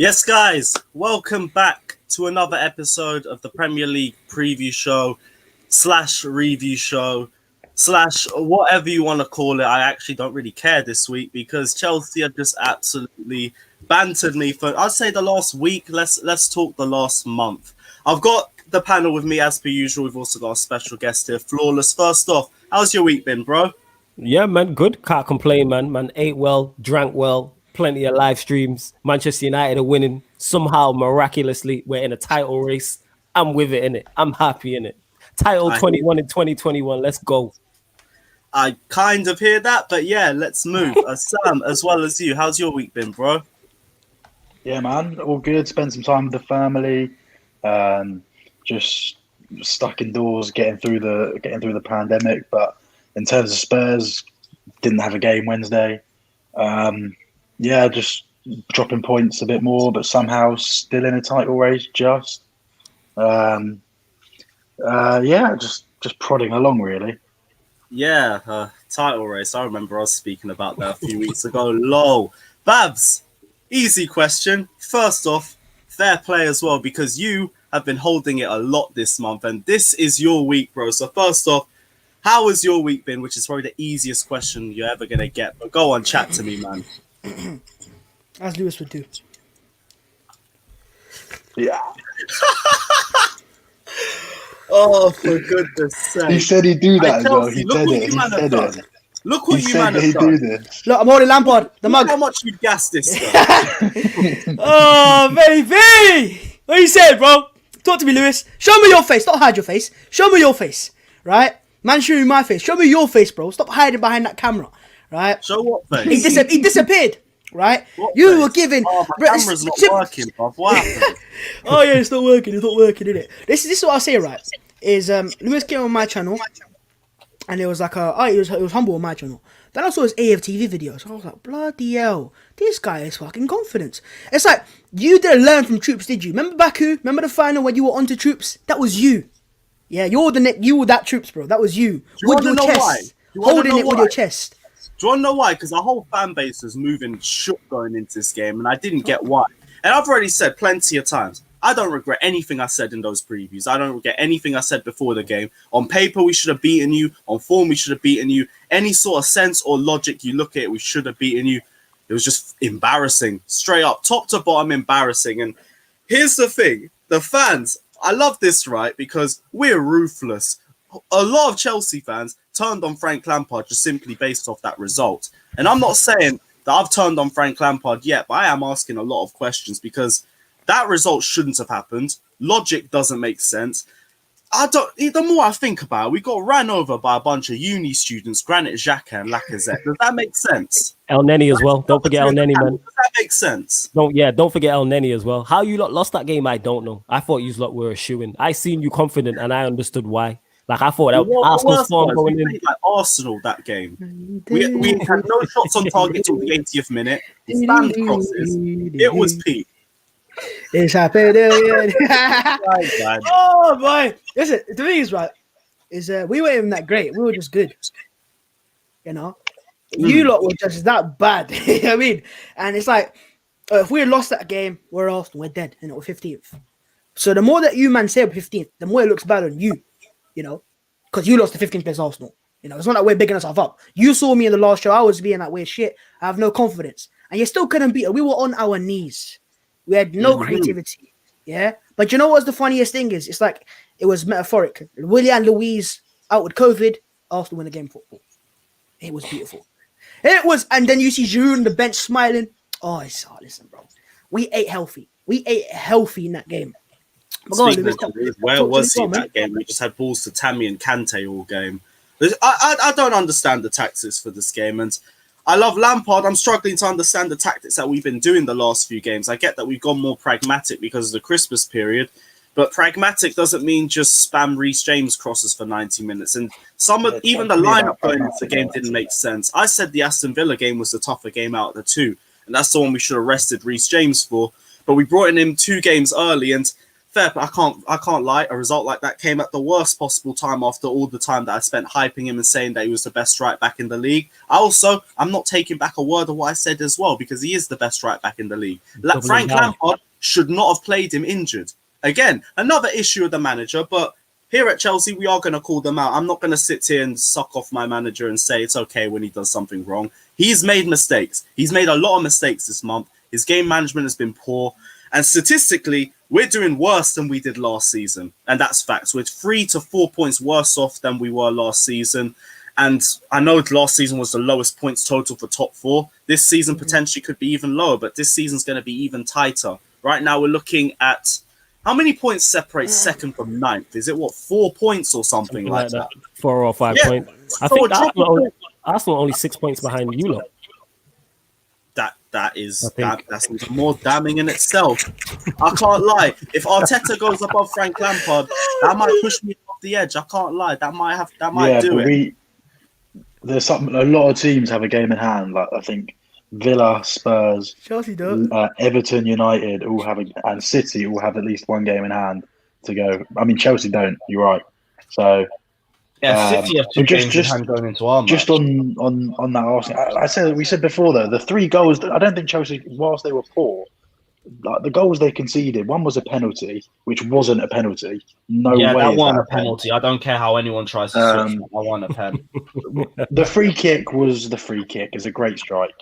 Yes, guys, welcome back to another episode of the Premier League preview show / review show / whatever you want to call it. I actually don't really care this week because Chelsea have just absolutely bantered me for, I'd say, the last week. Let's talk the last month. I've got the panel with me as per usual. We've also got a special guest here, Flawless. First off, how's your week been, bro? Yeah, man, good. Can't complain, man. Man ate well, drank well, plenty of live streams. Manchester United are winning. Somehow, miraculously, we're in a title race. I'm with it, innit? I'm happy in it. Title 21 in 2021. Let's go. I kind of hear that, but yeah, let's move. Sam, as well as you, how's your week been, bro? Yeah, man, all good. Spend some time with the family. Just stuck indoors, getting through the pandemic. But in terms of Spurs, didn't have a game Wednesday. Just dropping points a bit more, but somehow still in a title race. Just prodding along, really. Yeah, title race. I remember us speaking about that a few weeks ago. Lol. Babs, easy question. First off, fair play as well, because you have been holding it a lot this month, and this is your week, bro. So first off, how has your week been? Which is probably the easiest question you're ever going to get. But go on, chat to me, man. As Lewis would do. Yeah. Oh, for goodness sake. He said he'd do that as well. He Look said what it. you man He have said done. it. Look what He you man said have he'd done. do this. Look, I'm holding Lampard, the mug. Look how much you gassed this guy. Oh, baby! What you said, bro? Talk to me, Lewis. Show me your face. Don't hide your face. Show me your face, right? Man, show me my face. Show me your face, bro. Stop hiding behind that camera, right? Show what face? He disappeared, right? What You face? were giving... Oh, my camera's not working, bruv. What happened? Oh, yeah, it's not working. It's not working, is it? This is what I'll say, right? Is Lewis came on my channel, and it was like it was humble on my channel. Then I saw his AFTV videos. I was like, bloody hell, this guy is fucking confident. It's like, you didn't learn from Troops, did you? Remember Baku? Remember the final when you were onto Troops? That was you. Yeah, you were that Troops, bro. That was you. With your chest. Holding it with your chest. Do you want to know why? Because the whole fan base was moving shook going into this game, and I didn't get why. And I've already said plenty of times, I don't regret anything I said in those previews. I don't regret anything I said before the game. On paper, we should have beaten you. On form, we should have beaten you. Any sort of sense or logic you look at it, we should have beaten you. It was just embarrassing. Straight up, top to bottom, embarrassing. And here's the thing. The fans, I love this, right? Because we're ruthless. A lot of Chelsea fans turned on Frank Lampard just simply based off that result. And I'm not saying that I've turned on Frank Lampard yet, but I am asking a lot of questions because that result shouldn't have happened. Logic doesn't make sense. The more I think about it, we got ran over by a bunch of uni students, Granit Xhaka and Lacazette. Does that make sense? El Neni as well. Don't forget El Neni, man. Does that make sense? Don't forget El Neni as well. How you lot lost that game, I don't know. I thought you lot were a shoo-in. I seen you confident and I understood why. Like, I thought that Arsenal's form going in. We played like Arsenal that game. We had no shots on target till the 80th minute. Stand crosses. It was peak. It's happening. Oh, boy. Listen, the thing is, right, is we weren't even that great. We were just good. You know? You lot were just that bad. You know what I mean? And it's like, if we had lost that game, we're Arsenal. We're dead. And we're 15th. So the more that you man say we're 15th, the more it looks bad on you. You know, because you lost the 15th place Arsenal. You know, it's not that we're bigging ourselves up. You saw me in the last show. I was being like, we're shit. I have no confidence. And you still couldn't beat it. We were on our knees. We had no creativity. Yeah. But you know what's the funniest thing is? It's like, it was metaphoric. Willian and Louise out with COVID. Arsenal win the game football. It was beautiful. It was. And then you see Giroud on the bench smiling. Oh, listen, bro. We ate healthy. We ate healthy in that game. Where was he that game? We just had balls to Tammy and Kante all game. I don't understand the tactics for this game, and I love Lampard. I'm struggling to understand the tactics that we've been doing the last few games. I get that we've gone more pragmatic because of the Christmas period, but pragmatic doesn't mean just spam Reece James crosses for 90 minutes. And even the lineup going into the game didn't make sense. I said the Aston Villa game was the tougher game out of the two, and that's the one we should have rested Reece James for. But we brought in him 2 games early, and fair. I can't lie. A result like that came at the worst possible time after all the time that I spent hyping him and saying that he was the best right back in the league. I'm not taking back a word of what I said as well, because he is the best right back in the league. Frank Lampard should not have played him injured. Again, another issue with the manager, but here at Chelsea, we are going to call them out. I'm not going to sit here and suck off my manager and say it's okay when he does something wrong. He's made mistakes. He's made a lot of mistakes this month. His game management has been poor. And statistically, we're doing worse than we did last season. And that's facts. We're 3 to 4 points worse off than we were last season. And I know last season was the lowest points total for top 4. This season potentially could be even lower, but this season's going to be even tighter. Right now, we're looking at how many points separate second from ninth? Is it 4 points or something like that? 4 or 5 points. I think Arsenal only 6 points behind you lot. That's even more damning in itself. I can't lie. If Arteta goes above Frank Lampard, that might push me off the edge. I can't lie. That might do it. There's something. A lot of teams have a game in hand. Like I think Villa, Spurs, Chelsea does. Everton, United all have, and City all have at least one game in hand to go. I mean, Chelsea don't. You're right. So. Yeah, City have 2 games in hand going into our match. Just on that Arsenal, we said before though, the 3 goals. I don't think Chelsea, whilst they were poor, like the goals they conceded, one was a penalty, which wasn't a penalty. Yeah, that wasn't a penalty. I don't care how anyone tries to switch. I want a pen. The free kick was the free kick. It's a great strike.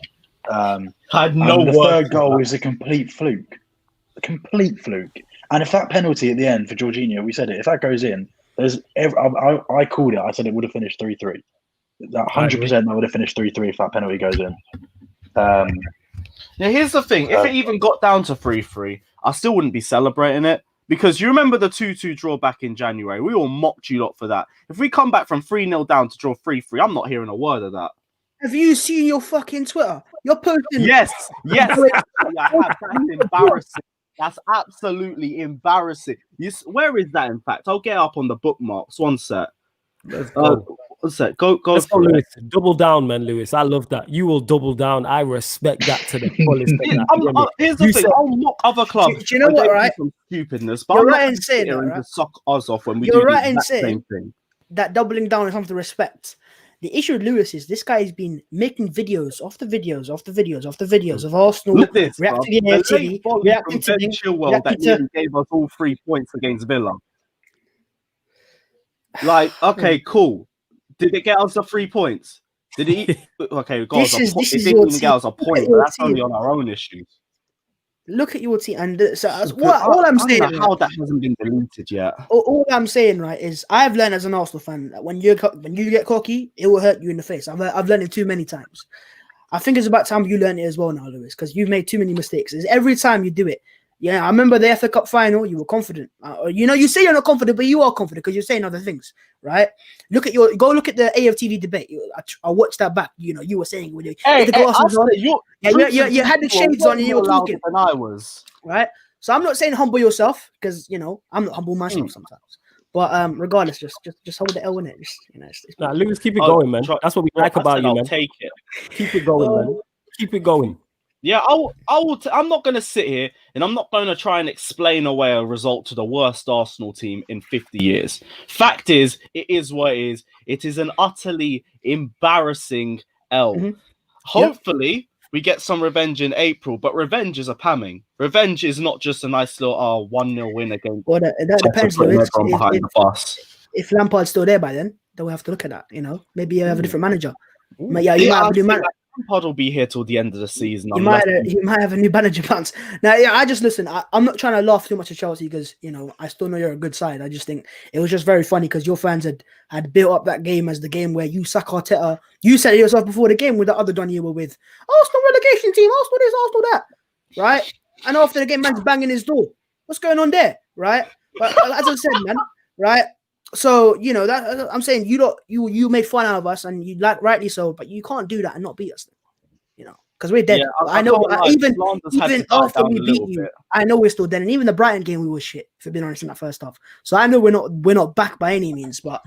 I had no the word. Third goal is a complete fluke. And if that penalty at the end for Jorginho, we said it. If that goes in. I called it. I said it would have finished 3-3. 100% that would have finished 3-3 if that penalty goes in. Now, here's the thing. If it even got down to 3-3, I still wouldn't be celebrating it. Because you remember the 2-2 draw back in January. We all mocked you lot for that. If we come back from 3-0 down to draw 3-3, I'm not hearing a word of that. Have you seen your fucking Twitter? You're posting... Yes. I have. That's embarrassing. That's absolutely embarrassing. Where is that, in fact? I'll get up on the bookmarks. One sec. Let's go. One sec. Go Let's go, Lewis. Double down, man, Lewis. I love that. You will double down. I respect that to the fullest. Here's the thing. I'll mock other clubs. Do you know what, right? Some stupidness, but you're I'm right in saying that, right? Suck us off when we you're do right the in saying same thing. That doubling down is something to respect. The issue with Lewis is this guy has been making videos after videos of Arsenal reacting to the AFC, reacting to Chilwell that gave us all 3 points against Villa. Like, okay, cool. Did it get us the 3 points? Did it? Okay, guys, it didn't even get us a point. But that's only on our own issues. Look at your team, and so all I'm saying. How that hasn't been deleted yet. All I'm saying, right, is I've learned as an Arsenal fan that when you get cocky, it will hurt you in the face. I've learned it too many times. I think it's about time you learn it as well now, Lewis, because you've made too many mistakes. It's every time you do it. Yeah, I remember the FA Cup final. You were confident. You say you're not confident, but you are confident because you're saying other things, right? Look at the AFTV debate. I watched that back. You were saying you had the shades on and you were talking. And I was right. So I'm not saying humble yourself because I'm not humble myself sometimes. But regardless, just hold the L in it. Lewis, keep it going, man. That's what we like about you, man. Take it. Keep it going, man. Keep it going. Yeah, I'm not going to sit here and I'm not going to try and explain away a result to the worst Arsenal team in 50 years. Fact is, it is what it is. It is an utterly embarrassing L. Mm-hmm. Hopefully, we get some revenge in April, but revenge is a pamming. Revenge is not just a nice little 1-0 win against. Well, that depends. If Lampard's still there by then we'll have to look at that. Maybe you have a different manager. You might have a new manager. Lampard will be here till the end of the season. He might have a new manager plans. Now, I just listen. I'm not trying to laugh too much at Chelsea because I still know you're a good side. I just think it was just very funny because your fans had built up that game as the game where you suck Arteta. You said it yourself before the game with the other Don you were with. Arsenal relegation team, Arsenal this, Arsenal that, right? And after the game, man's banging his door. What's going on there, right? But as I said, man, right? So that I'm saying you made fun out of us and you rightly so, but you can't do that and not beat us, because we're dead. Yeah, I know. Even after we beat you, I know we're still dead. And even the Brighton game, we were shit. If we're being honest, in that first half. So I know we're not back by any means, but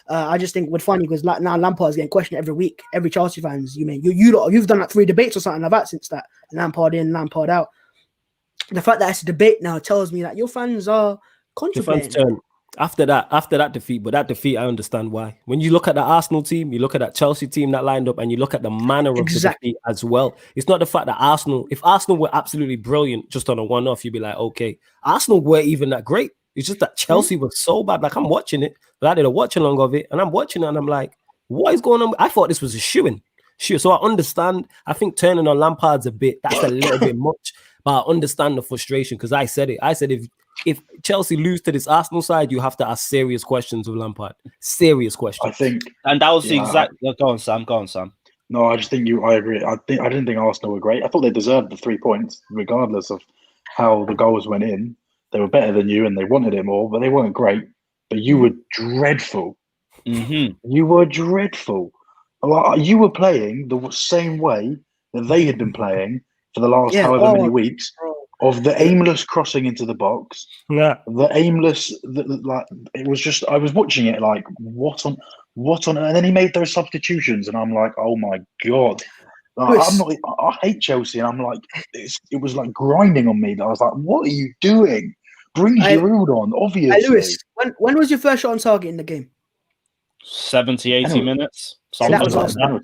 I just think we're funny because now Lampard's getting questioned every week. Every Chelsea fans, you've done like 3 debates or something like that since that Lampard in, Lampard out. The fact that it's a debate now tells me that your fans are Defense turn. After that defeat, but that defeat, I understand why. When you look at the Arsenal team, you look at that Chelsea team that lined up, and you look at the manner of the defeat as well. It's not the fact that if Arsenal were absolutely brilliant just on a one-off, you'd be like, okay. Arsenal weren't even that great. It's just that Chelsea was so bad. Like, I'm watching it, but I did a watch-along of it, and I'm watching it, and I'm like, what is going on? I thought this was a shoo-in. So I understand. I think turning on Lampard's that's a little bit much, but I understand the frustration because I said it. I said if Chelsea lose to this Arsenal side, you have to ask serious questions of Lampard. Serious questions. I think, and that was the exact. Go on, Sam. No, I just think I agree. I didn't think Arsenal were great. I thought they deserved the 3 points, regardless of how the goals went in. They were better than you, and they wanted it more, but they weren't great. But you were dreadful. Mm-hmm. You were dreadful. You were playing the same way that they had been playing for the last however many weeks. Of the aimless crossing into the box, the aimless, it was just. I was watching it like, what on, and then he made those substitutions, and I'm like, oh my god, I hate Chelsea, and I'm like, it was like grinding on me. I was like, what are you doing? Bring Giroud on, obviously. Lewis, when was your first shot on target in the game? 70, 80 minutes. That's Arsenal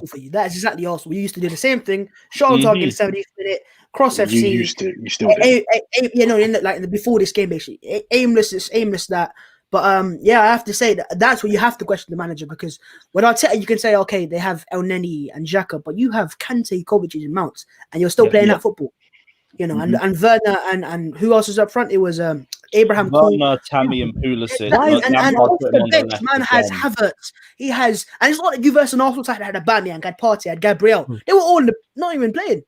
for you. That's exactly Arsenal. We used to do the same thing. Shot on target in the 70th minute. Cross FC. You still do. Before this game, basically. Aimless that. But I have to say that's where you have to question the manager, because when Arteta, you can say, okay, they have El Neni and Xhaka, but you have Kante, Kovacic, and Mounts, and you're still playing that football. And Werner and who else was up front? It was Abraham, Werner, Tammy, and Pulisic. And off the bench, man has Havertz. He has, and it's not like you versus an Arsenal side that had Aubameyang, had Partey, had Gabriel. They were all not even playing.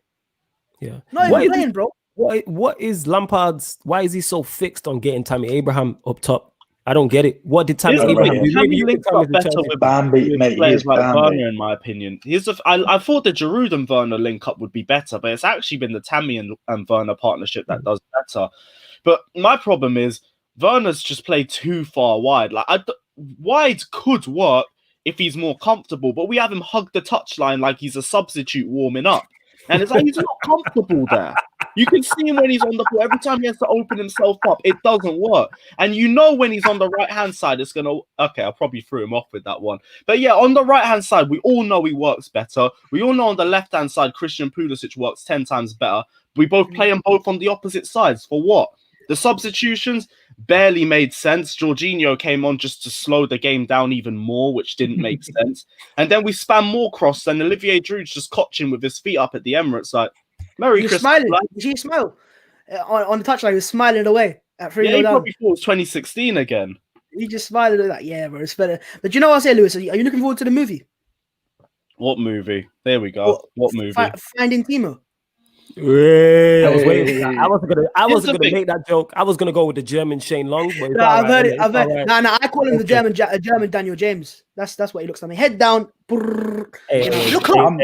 Yeah, not even playing, bro. What is Lampard's? Why is he so fixed on getting Tammy Abraham up top? I don't get it. What did Tammy Abraham do? Tammy links up better with Bambi, mate. Players like Werner, in my opinion. I thought the Giroud and Werner link up would be better, but it's actually been the Tammy and Werner partnership that does better. But my problem is Werner's just played too far wide. Wide could work if he's more comfortable, but we have him hug the touchline like he's a substitute warming up. And it's like he's not comfortable there. You can see him when he's on the ball. Every time he has to open himself up, it doesn't work. And you know when he's on the right-hand side, it's going to... Okay, I probably threw him off with that one. But yeah, on the right-hand side, we all know he works better. We all know on the left-hand side, Christian Pulisic works 10 times better. We both play them both on the opposite sides. For what? The substitutions barely made sense. Jorginho came on just to slow the game down even more, which didn't make sense. And then we spam more cross, and Olivier Giroud's just cotching with his feet up at the Emirates. Like, Merry Christmas. Smiling. Did you smile? On the touchline, he was smiling away. At 3-0 he down. probably thought it was 2016 again. He just smiled like, yeah, bro, it's better. But you know what I say, Lewis? Are you looking forward to the movie? What movie? There we go. What movie? Finding Timo. I was waiting. I wasn't gonna make that joke. I was gonna go with the German Shane Long. But no, I've heard it. No, I call him the German Daniel James. That's what he looks like. Head down. Look up. I'm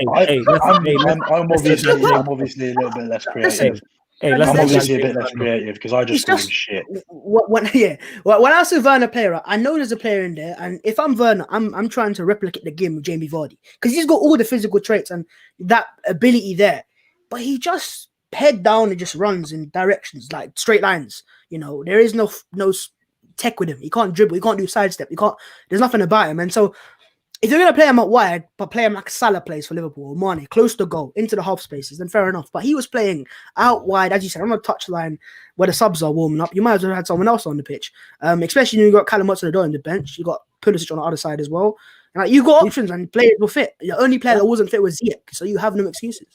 obviously a little bit less creative. I'm obviously a bit less creative because I just call him shit. When I see Werner player, I know there's a player in there, and if I'm Werner, I'm trying to replicate the game with Jamie Vardy because he's got all the physical traits and that ability there. But he just head down and just runs in directions like straight lines. There is no tech with him. He can't dribble. He can't do sidestep. There's nothing about him. And so, if you're gonna play him out wide, but play him like Salah plays for Liverpool or Mane, close to goal, into the half spaces, then fair enough. But he was playing out wide, as you said, on the touchline where the subs are warming up. You might as well have had someone else on the pitch. Especially when you got Callum Hudson-Odoi on the bench. You got Pulisic on the other side as well. You got options and players will fit. The only player that wasn't fit was Ziyech, so you have no excuses.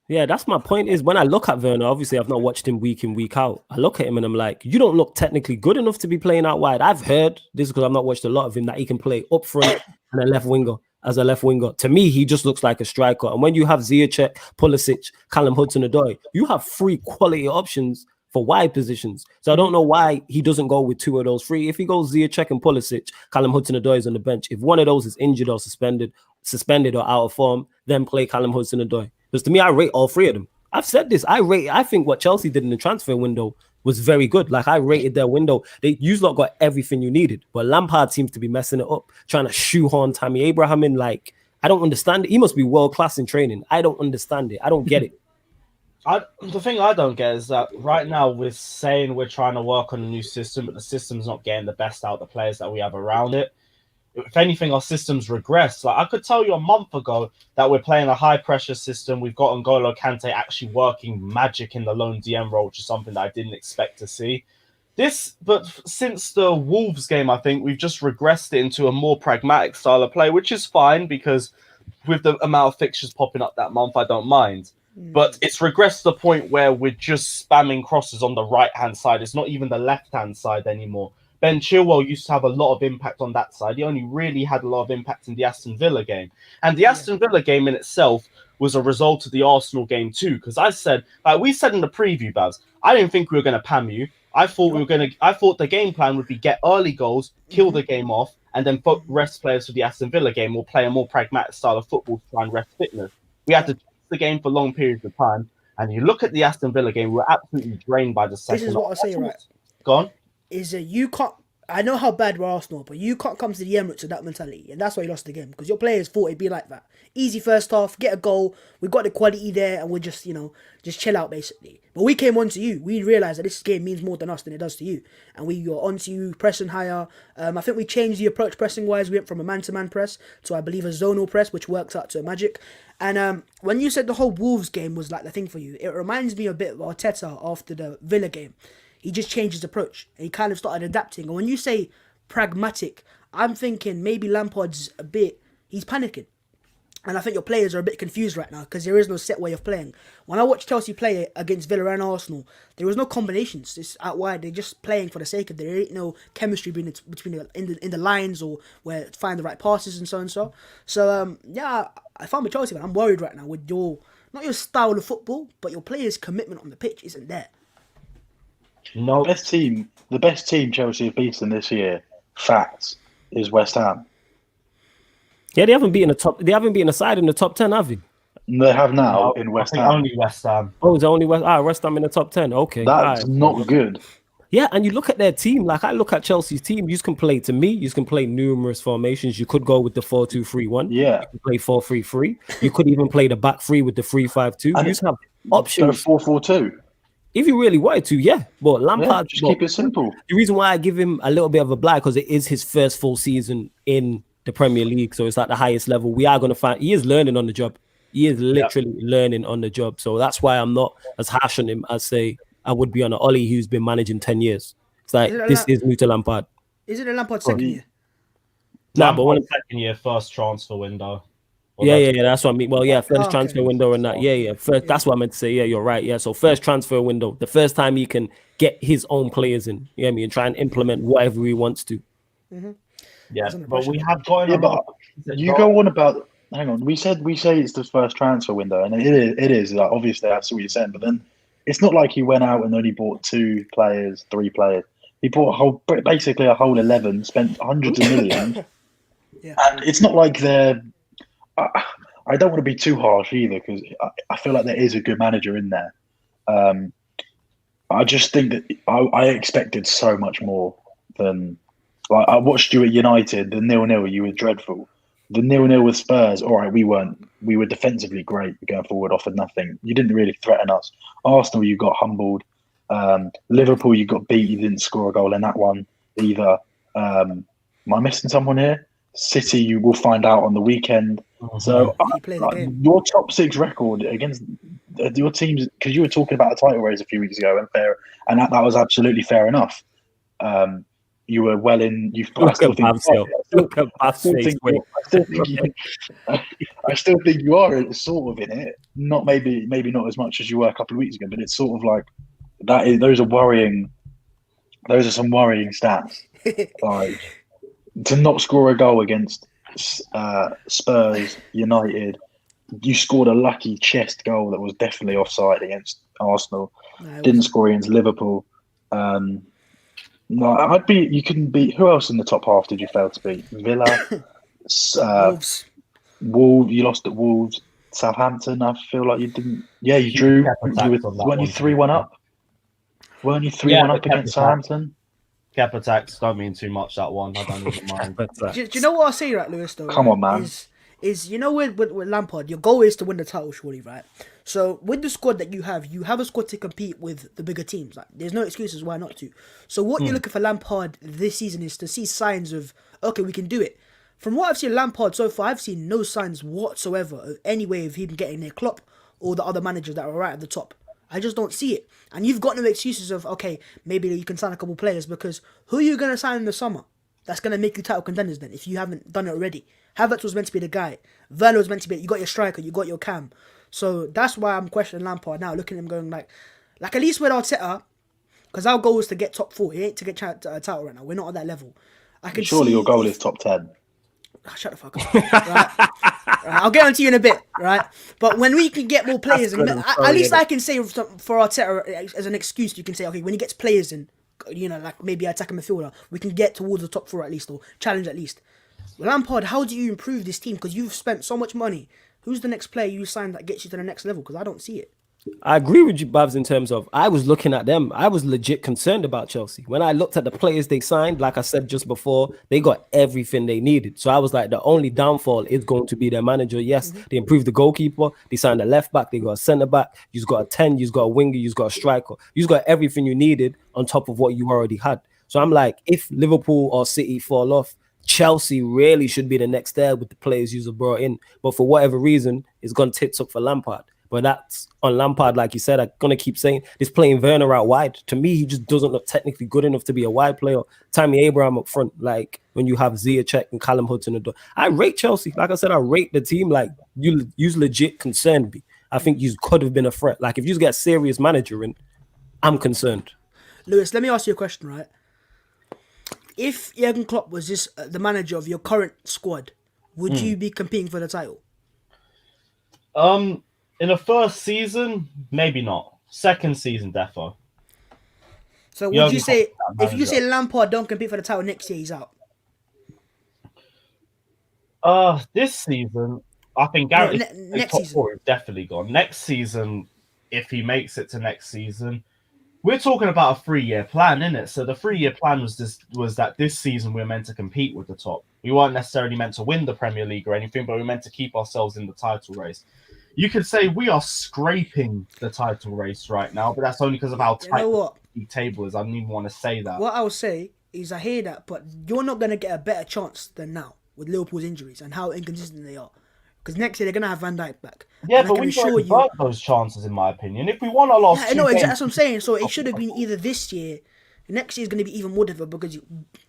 Yeah, that's my point is when I look at Werner, obviously I've not watched him week in, week out. I look at him and I'm like, you don't look technically good enough to be playing out wide. I've heard, this is because I've not watched a lot of him, that he can play up front and a left winger. As a left winger, to me, he just looks like a striker. And when you have Ziyech, Pulisic, Callum Hudson-Odoi, you have 3 quality options for wide positions. So I don't know why he doesn't go with 2 of those 3. If he goes Ziyech and Pulisic, Callum Hudson-Odoi is on the bench. If one of those is injured or suspended or out of form, then play Callum Hudson-Odoi. Because to me, I rate all 3 of them. I've said this. I think what Chelsea did in the transfer window was very good. Like, I rated their window. You lot got everything you needed. But Lampard seems to be messing it up, trying to shoehorn Tammy Abraham in. Like, I don't understand it. He must be world-class in training. I don't understand it. I don't get it. The thing I don't get is that right now we're saying we're trying to work on a new system, but the system's not getting the best out of the players that we have around it. If anything, our systems regress. Like I could tell you a month ago that we're playing a high pressure system. We've got N'Golo Kante actually working magic in the lone DM role, which is something that I didn't expect to see. But since the Wolves game, I think we've just regressed it into a more pragmatic style of play, which is fine because with the amount of fixtures popping up that month, I don't mind. But it's regressed to the point where we're just spamming crosses on the right-hand side. It's not even the left-hand side anymore. Ben Chilwell used to have a lot of impact on that side. He only really had a lot of impact in the Aston Villa game. And the Aston Villa game in itself was a result of the Arsenal game too. Because we said in the preview, Babs, I didn't think we were going to pam you. I thought the game plan would be get early goals, kill the game off, and then rest players for the Aston Villa game will play a more pragmatic style of football to try and rest fitness. We had to chase the game for long periods of time. And you look at the Aston Villa game, we were absolutely drained by the second. This is what I say, right? Gone. Is that you can't. I know how bad we're Arsenal, but you can't come to the Emirates with that mentality, and that's why you lost the game because your players thought it'd be like that. Easy first half, get a goal. We got the quality there, and we're just chill out basically. But we came on to you. We realised that this game means more than us than it does to you, and we got onto you, pressing higher. I think we changed the approach pressing wise. We went from a man-to-man press to I believe a zonal press, which worked out to a magic. And when you said the whole Wolves game was like the thing for you, it reminds me a bit of Arteta after the Villa game. He just changed his approach. And he kind of started adapting. And when you say pragmatic, I'm thinking maybe Lampard's he's panicking. And I think your players are a bit confused right now because there is no set way of playing. When I watched Chelsea play against Villa and Arsenal, there was no combinations. It's out wide. They're just playing for the sake of it. There ain't no chemistry between in the lines or where to find the right passes and so and so. So if I'm a Chelsea fan, I'm worried right now with not your style of football, but your players' commitment on the pitch isn't there. No, the best team Chelsea have beaten this year, facts, is West Ham. Yeah, they haven't beaten a side in the top 10, have they? They have now in West Ham. Only West Ham. Oh, it's only West Ham in the top 10. Okay, that's not good. Yeah, and you look at their team. Like I look at Chelsea's team. You can play numerous formations. You could go with the 4-2-3-1. Yeah, you can play 4-3-3. You could even play the back three with the 3-5-2. You just have options. 4-4-2. If you really wanted to, yeah. But Lampard, just keep it simple. The reason why I give him a little bit of a blight because it is his first full season in the Premier League, so it's at the highest level. We are going to find he is learning on the job. He is literally learning on the job. So that's why I'm not as harsh on him as say I would be on an Ollie who's been managing 10 years. It's like this is new to Lampard. Is it a Lampard second year? Nah, but one second year, first transfer window. Yeah, that's what I mean. Well, yeah, first transfer window and that. Yeah. First, that's what I meant to say. Yeah, you're right. Yeah, so first transfer window, the first time he can get his own players in. You know what I mean? And try and implement whatever he wants to. Mm-hmm. Yeah, but we have got. Yeah, but you go on about. Hang on, we say it's the first transfer window, and it is. Like, obviously, that's what you're saying. But then it's not like he went out and only bought 2 players, 3 players. He bought basically a whole 11, spent hundreds of millions, and it's not like they're. I don't want to be too harsh either because I feel like there is a good manager in there. I just think that I expected so much more than. Like I watched you at United, the 0-0, you were dreadful. The 0-0 with Spurs, all right, we were defensively great going forward, offered nothing. You didn't really threaten us. Arsenal, you got humbled. Liverpool, you got beat. You didn't score a goal in that one either. Am I missing someone here? City, you will find out on the weekend. So your top 6 record against your teams, because you were talking about a title race a few weeks ago, and that was absolutely fair enough. You were well in. I still think you are sort of in it. Not maybe not as much as you were a couple of weeks ago, but it's sort of like that. Those are worrying. Those are some worrying stats. Like to not score a goal against Spurs, United. You scored a lucky chest goal that was definitely offside against Arsenal. No, didn't score against Liverpool. No, you couldn't beat. Who else in the top half did you fail to beat? Villa, Wolves. You lost at Wolves. Southampton, I feel like you didn't. Yeah, you drew. Weren't you 3-1 up? Weren't you 3-1 up against Southampton? Cap attacks don't mean too much. That one, I don't even mind. Do you know what I see, right, Lewis? Though, come on, man. is, with Lampard, your goal is to win the title, surely, right? So with the squad that you have a squad to compete with the bigger teams. Like, there's no excuses why not to. So what you're looking for Lampard this season is to see signs of, okay, we can do it. From what I've seen Lampard so far, I've seen no signs whatsoever of any way of him getting near Klopp or the other managers that are right at the top. I just don't see it. And you've got no excuses of, okay, maybe you can sign a couple players, because who are you going to sign in the summer that's going to make you title contenders then if you haven't done it already? Havertz was meant to be the guy. Werner was meant to be, you got your striker, you got your cam. So that's why I'm questioning Lampard now, looking at him going like at least with Arteta, because our goal is to get top 4. It ain't to get a title right now. We're not at that level. I can Surely your goal is top 10. Shut the fuck up. Right? I'll get onto you in a bit, right? But when we can get more players, at least I can say for Arteta as an excuse, you can say, okay, when he gets players in, like maybe attacking midfielder, we can get towards the top 4 at least, or challenge at least. Lampard, how do you improve this team? Because you've spent so much money. Who's the next player you sign that gets you to the next level? Because I don't see it. I agree with you, Babs, in terms of I was looking at them. I was legit concerned about Chelsea. When I looked at the players they signed, like I said just before, they got everything they needed. So I was like, the only downfall is going to be their manager. Yes, they improved the goalkeeper. They signed a left back. They got a centre back. You've got a 10. You've got a winger. You've got a striker. You've got everything you needed on top of what you already had. So I'm like, if Liverpool or City fall off, Chelsea really should be the next there with the players you've brought in. But for whatever reason, it's gone tits up for Lampard. But that's on Lampard, like you said. I'm going to keep saying this, playing Werner out wide. To me, he just doesn't look technically good enough to be a wide player. Tammy Abraham up front, like when you have Ziyech and Callum Hudson. I rate Chelsea. Like I said, I rate the team. Like, you legit concerned me. I think you could have been a threat. Like, if you get a serious manager in, I'm concerned. Lewis, let me ask you a question, right? If Jurgen Klopp was just the manager of your current squad, would you be competing for the title? In the first season, maybe not. Second season, defo. So would you say, if you say Lampard don't compete for the title next year, he's out? This season, I think Gareth next top season. 4 is definitely gone. Next season, if he makes it to next season, we're talking about a 3-year plan, isn't it? So the 3-year plan was that this season we're meant to compete with the top. We weren't necessarily meant to win the Premier League or anything, but we're meant to keep ourselves in the title race. You could say we are scraping the title race right now, but that's only because of how tight the table is. I don't even want to say that. What I'll say is I hear that, but you're not going to get a better chance than now with Liverpool's injuries and how inconsistent they are. Because next year they're going to have Van Dijk back. Yeah, but we've already burnt those chances, in my opinion. If we won our last two games, that's what I'm saying. So it should have been either this year, next year is going to be even more difficult because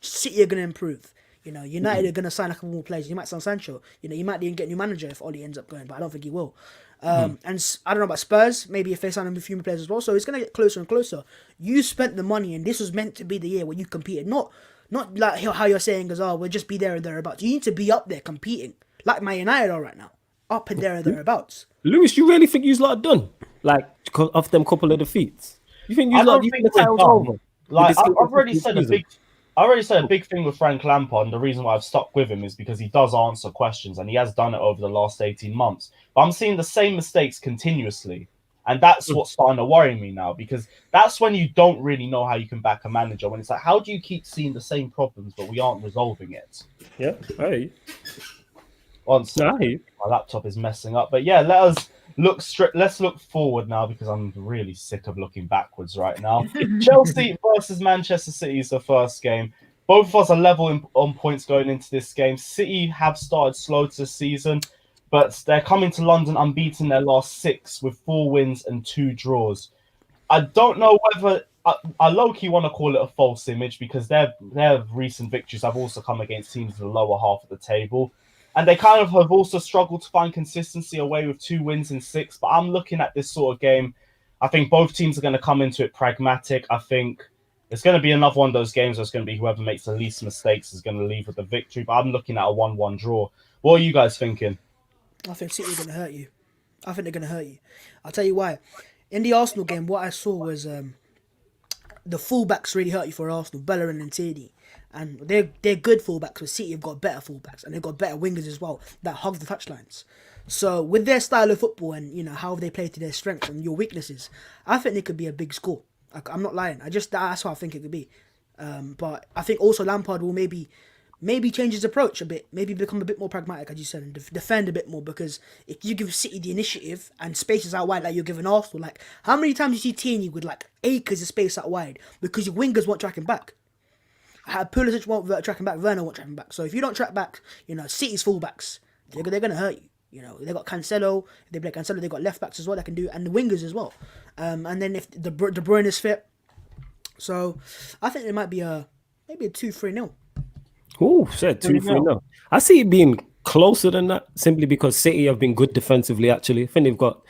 City are going to improve. United are going to sign a couple more players. You might sign Sancho. You might even get a new manager if Oli ends up going, but I don't think he will. And I don't know about Spurs. Maybe if they sign a few more players as well. So it's going to get closer and closer. You spent the money, and this was meant to be the year where you competed. Not like how you're saying, because we'll just be there and thereabouts. You need to be up there competing, like Man United are right now, up and there and thereabouts. Lewis, you really think you lot are done? Like, off them couple of defeats? You think you lot the title's over? Like, I've already said a big thing with Frank Lampard, and the reason why I've stuck with him is because he does answer questions, and he has done it over the last 18 months. But I'm seeing the same mistakes continuously, and that's what's starting to worry me now, because that's when you don't really know how you can back a manager, when it's like, how do you keep seeing the same problems, but we aren't resolving it? Yeah, hey. My laptop is messing up. But yeah, let's look forward now, because I'm really sick of looking backwards right now. Chelsea versus Manchester City is the first game. Both of us are level on points going into this game. City have started slow this season, but they're coming to London unbeaten their last 6 with 4 wins and 2 draws. I don't know whether I low-key want to call it a false image, because their recent victories have also come against teams in the lower half of the table. And they kind of have also struggled to find consistency away with 2 wins in 6. But I'm looking at this sort of game. I think both teams are going to come into it pragmatic. I think it's going to be another one of those games where it's going to be whoever makes the least mistakes is going to leave with the victory. But I'm looking at a 1-1 draw. What are you guys thinking? I think City are going to hurt you. I'll tell you why. In the Arsenal game, what I saw was the fullbacks really hurt you for Arsenal, Bellerin and Tierney. And they're good fullbacks, but City have got better fullbacks, and they've got better wingers as well that hug the touchlines. So with their style of football and how they play to their strengths and your weaknesses, I think it could be a big score. I'm not lying. That's how I think it could be. But I think also Lampard will maybe maybe change his approach a bit, maybe become a bit more pragmatic, as you said, and defend a bit more. Because if you give City the initiative and spaces out wide like you're giving Arsenal, like how many times you see Tierney with like acres of space out wide because your wingers weren't tracking back. Pulisic won't tracking back, Werner won't tracking back. So if you don't track back, City's fullbacks, they're gonna hurt you. They got Cancelo. If they play Cancelo, they got left backs as well that can do, and the wingers as well. And then if De Bruyne is fit, so I think it might be maybe a 2-3-0. Oh, said 2-3-0. I see it being closer than that simply because City have been good defensively. Actually, I think they've got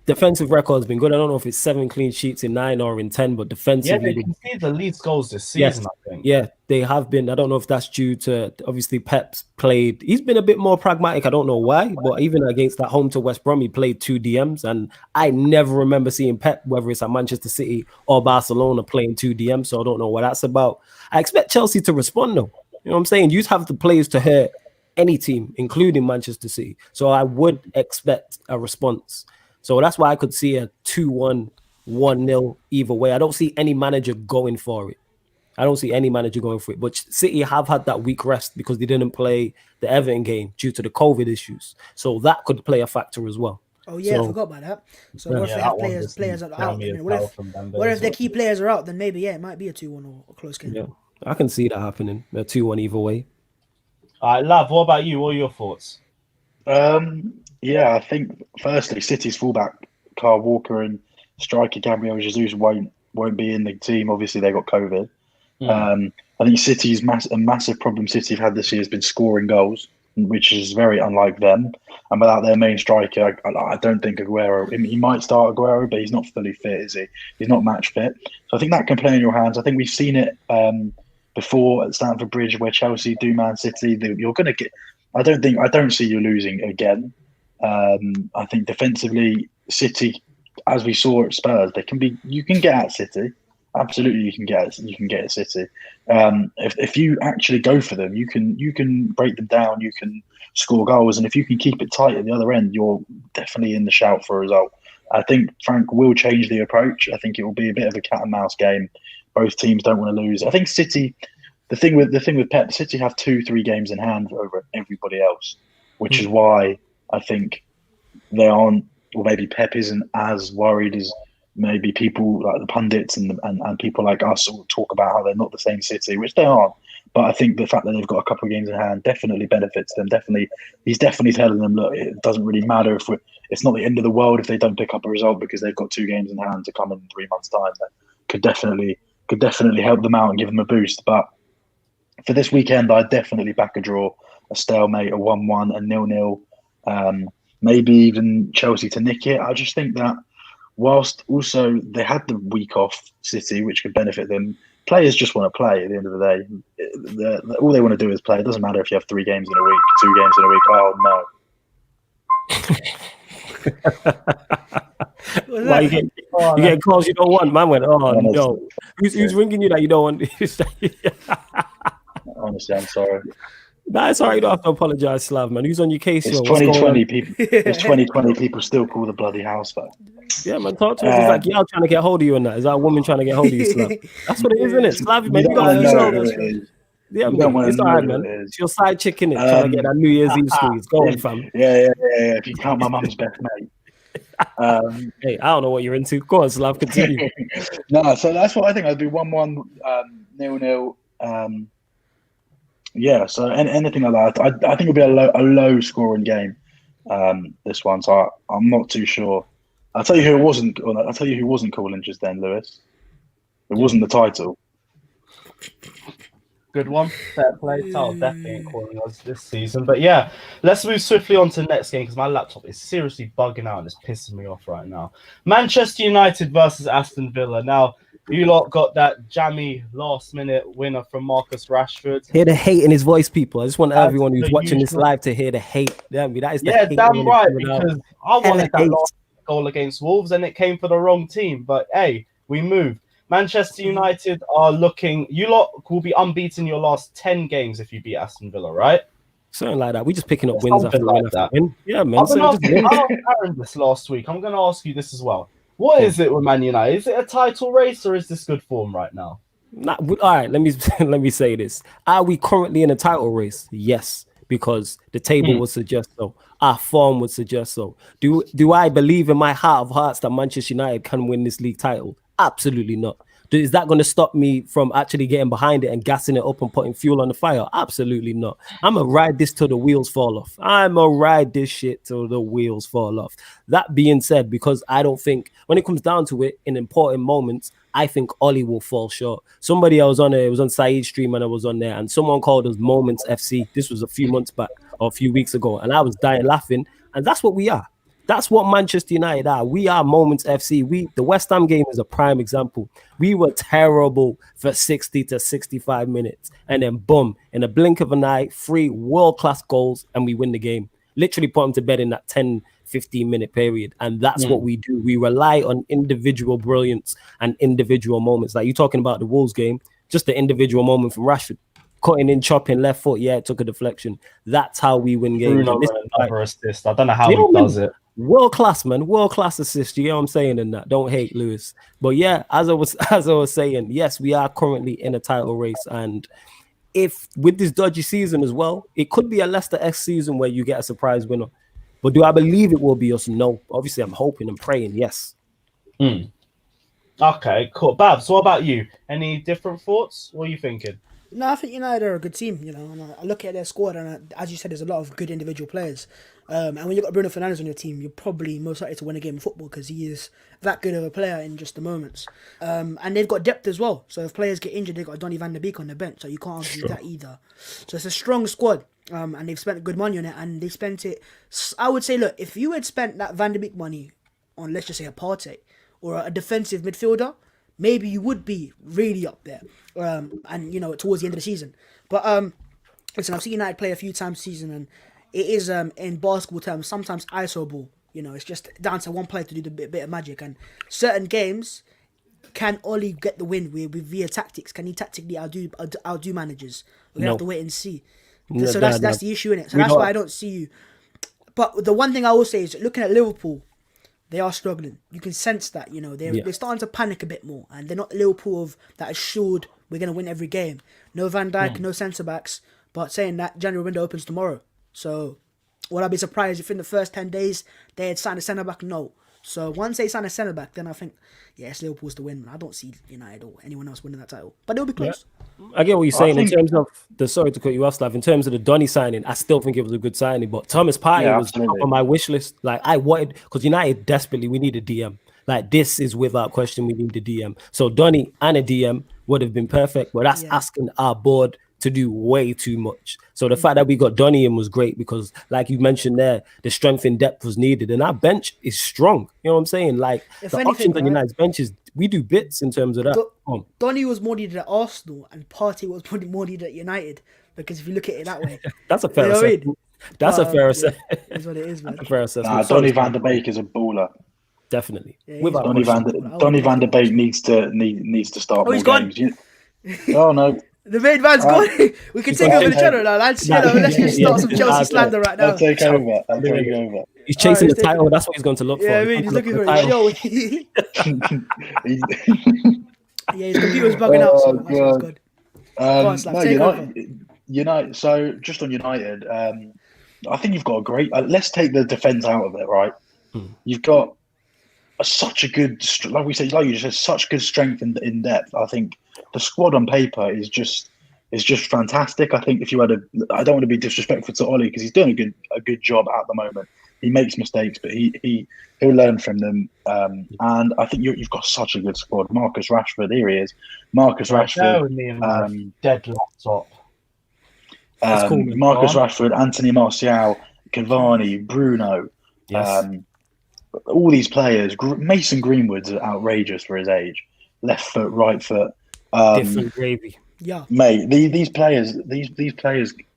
defensive record has been good. I don't know if it's 7 clean sheets in 9 or in 10, but defensively, they can see the least goals this season. I think. Yeah, they have been. I don't know if that's due to obviously Pep's played. He's been a bit more pragmatic. I don't know why, but even against that home to West Brom, he played 2 DMs, and I never remember seeing Pep, whether it's at Manchester City or Barcelona, playing 2 DMs. So I don't know what that's about. I expect Chelsea to respond though. You know what I'm saying? You have the players to hurt any team, including Manchester City. So I would expect a response. So that's why I could see a 2-1, 1-0 either way. I don't see any manager going for it. But City have had that week rest because they didn't play the Everton game due to the COVID issues. So that could play a factor as well. Oh yeah, I forgot about that. So what if they have players are out? What if their key players are out? Then maybe it might be a 2-1 or a close game. Yeah, I can see that happening. A 2-1 either way. All right, Lav, what about you? What are your thoughts? Yeah, I think firstly, City's fullback Kyle Walker and striker Gabriel Jesus won't be in the team. Obviously, they got COVID. I think City's a massive problem City have had this year has been scoring goals, which is very unlike them. And without their main striker, I don't think Aguero. He might start Aguero, but he's not fully fit, is he? He's not match fit. So I think that can play in your hands. I think we've seen it before at Stamford Bridge where Chelsea do Man City. You're going to get. I don't see you losing again. I think defensively, City, as we saw at Spurs, you can get at City. Absolutely, you can get at City. If you actually go for them, you can break them down. You can score goals, and if you can keep it tight at the other end, you're definitely in the shout for a result. I think Frank will change the approach. I think it will be a bit of a cat and mouse game. Both teams don't want to lose. I think City. The thing with Pep, City have 2-3 games in hand over everybody else, which is why I think they aren't, or maybe Pep isn't as worried as maybe people like the pundits and people like us all talk about how they're not the same City, which they aren't. But I think the fact that they've got a couple of games in hand definitely benefits them. He's definitely telling them, look, it doesn't really matter it's not the end of the world if they don't pick up a result because they've got 2 games in hand to come in 3 months' time. That could definitely help them out and give them a boost. But for this weekend, I'd definitely back a draw, a stalemate, a 1-1, a 0-0, maybe even Chelsea to nick it. I just think that whilst also they had the week off, City, which could benefit them, players just want to play at the end of the day. All they want to do is play. It doesn't matter if you have 3 games in a week, 2 games in a week. Oh, no. Why you get calls you don't want? Man went, no. Who's ringing you that you don't want? Honestly, I'm sorry. Nah, it's alright. You don't have to apologize, Slav, man. Who's on your case? It's 2020 people. It's 2020 people still call the bloody house phone. Yeah, man. Talk to us. It's like y'all trying to get hold of you and that. Is that a woman trying to get hold of you, Slav? That's what it is, isn't it? Slav, man. You got to yeah, man. It's alright, man. It's your side chick, innit? Trying to get that New Year's Eve squeeze. Go on, fam. Yeah. If you count my mum's best mate. Hey, I don't know what you're into. Go on, Slav. Continue. No, so that's what I think. I'd do 1-1, 0-0. Yeah, so anything like that. I think it'll be a low scoring game. This one, so I'm not too sure. I'll tell you who wasn't calling just then, Lewis. It wasn't the title. Good one. Fair play. Title definitely ain't calling us this season. But yeah, let's move swiftly on to the next game because my laptop is seriously bugging out and it's pissing me off right now. Manchester United versus Aston Villa. Now, you lot got that jammy last-minute winner from Marcus Rashford. Hear the hate in his voice, people. I just want everyone who's watching this live to hear the hate. That is the hate damn right, because I wanted that last goal against Wolves and it came for the wrong team. But hey, we moved. Manchester United are looking. You lot will be unbeaten your last 10 games if you beat Aston Villa, right? Something like that. We're just picking up wins after like that. win. Yeah, man. I asked Aaron this last week. I'm going to ask you this as well. What is it with Man United? Is it a title race or is this good form right now? All right, let me say this. Are we currently in a title race? Yes, because the table would suggest so. Our form would suggest so. Do I believe in my heart of hearts that Manchester United can win this league title? Absolutely not. Is that going to stop me from actually getting behind it and gassing it up and putting fuel on the fire? Absolutely not. I'm going to ride this till the wheels fall off. I'm going to ride this shit till the wheels fall off. That being said, because I don't think, when it comes down to it, in important moments, I think Ollie will fall short. Somebody I was on, it was on Saeed's stream and I was on there, and someone called us Moments FC. This was a few months back or a few weeks ago, and I was dying laughing, and that's what we are. That's what Manchester United are. We are Moments FC. The West Ham game is a prime example. We were terrible for 60 to 65 minutes. And then boom, in a blink of an eye, 3 world-class goals, and we win the game. Literally put them to bed in that 10, 15-minute period. And that's what we do. We rely on individual brilliance and individual moments. Like you're talking about the Wolves game, just the individual moment from Rashford. Cutting in, chopping, left foot, yeah, it took a deflection. That's how we win games. Bruno assist. I don't know how he does it. World class, man. World class assist. You know what I'm saying in that. Don't hate Lewis. But yeah, as I was saying, yes, we are currently in a title race. And if with this dodgy season as well, it could be a Leicester-esque season where you get a surprise winner. But do I believe it will be us? No. Obviously, I'm hoping and praying, yes. Okay, cool. Babs, what about you? Any different thoughts? What are you thinking? No, I think United are a good team, you know. And I look at their squad, and as you said, there's a lot of good individual players. And when you've got Bruno Fernandes on your team, you're probably most likely to win a game of football because he is that good of a player in just the moments. And they've got depth as well. So if players get injured, they've got Donny van de Beek on the bench, so you can't argue that either. So it's a strong squad, and they've spent good money on it, and they spent it. I would say, look, if you had spent that Van de Beek money on, let's just say, a Partey or a defensive midfielder, maybe you would be really up there, and you know, towards the end of the season. But listen, I've seen United play a few times this season, and it is in basketball terms sometimes iso ball. You know, it's just down to one player to do the bit of magic. And certain games, can Ollie get the win with via tactics? Can he tactically outdo managers? We're gonna have to wait and see. So that's the issue in it. So that's why I don't see you. But the one thing I will say is, looking at Liverpool, they are struggling. You can sense that, you know, they're starting to panic a bit more, and they're not Liverpool that assured we're going to win every game. No Van Dijk, no centre backs, but saying that January window opens tomorrow. So would I be surprised if in the first 10 days they had signed a centre back? No. So once they sign a centre back, then I think, yes, Liverpool's the win. I don't see United or anyone else winning that title, but it'll be close. Yeah. I get what you're saying in terms of sorry to cut you off, Slav. In terms of the Donny signing, I still think it was a good signing. But Thomas Partey was up on my wish list. Like I wanted, because United desperately, we need a DM. Like this is without question, we need a DM. So Donny and a DM would have been perfect. But that's asking our board to do way too much. So the fact that we got Donny in was great because, like you mentioned there, the strength in depth was needed, and our bench is strong. You know what I'm saying? Like the options on United's bench is, we do bits in terms of that. Donny was more needed at Arsenal, and Partey was probably more needed at United. Because if you look at it that way, that's a fair assessment. That's a fair assessment. Is what it is, man. That's a fair assessment. Donny van de Beek is a baller. Definitely. Donny van de Beek needs to start more games. Oh no. The main man's gone. We can take over the channel now, lads. Let's just start some Chelsea slander right now. I'll take over. He's chasing the title. That's what he's going to look for. Yeah, I mean, he's looking for a show. Yeah, his computer's bugging out. So that's good. United. So just on United, I think you've got a great. Let's take the defense out of it, right? You've got such a good, like we said, like you just said, such good strength in depth. I think the squad on paper is just fantastic. I think if you had I don't want to be disrespectful to Ollie because he's doing a good job at the moment. He makes mistakes, but he'll learn from them. And I think you've got such a good squad. Marcus Rashford, here he is. Marcus Rashford, dead laptop. Marcus Rashford, Anthony Martial, Cavani, Bruno. Yes. All these players. Mason Greenwood's outrageous for his age. Left foot, right foot. Different gravy. Yeah, mate. These players.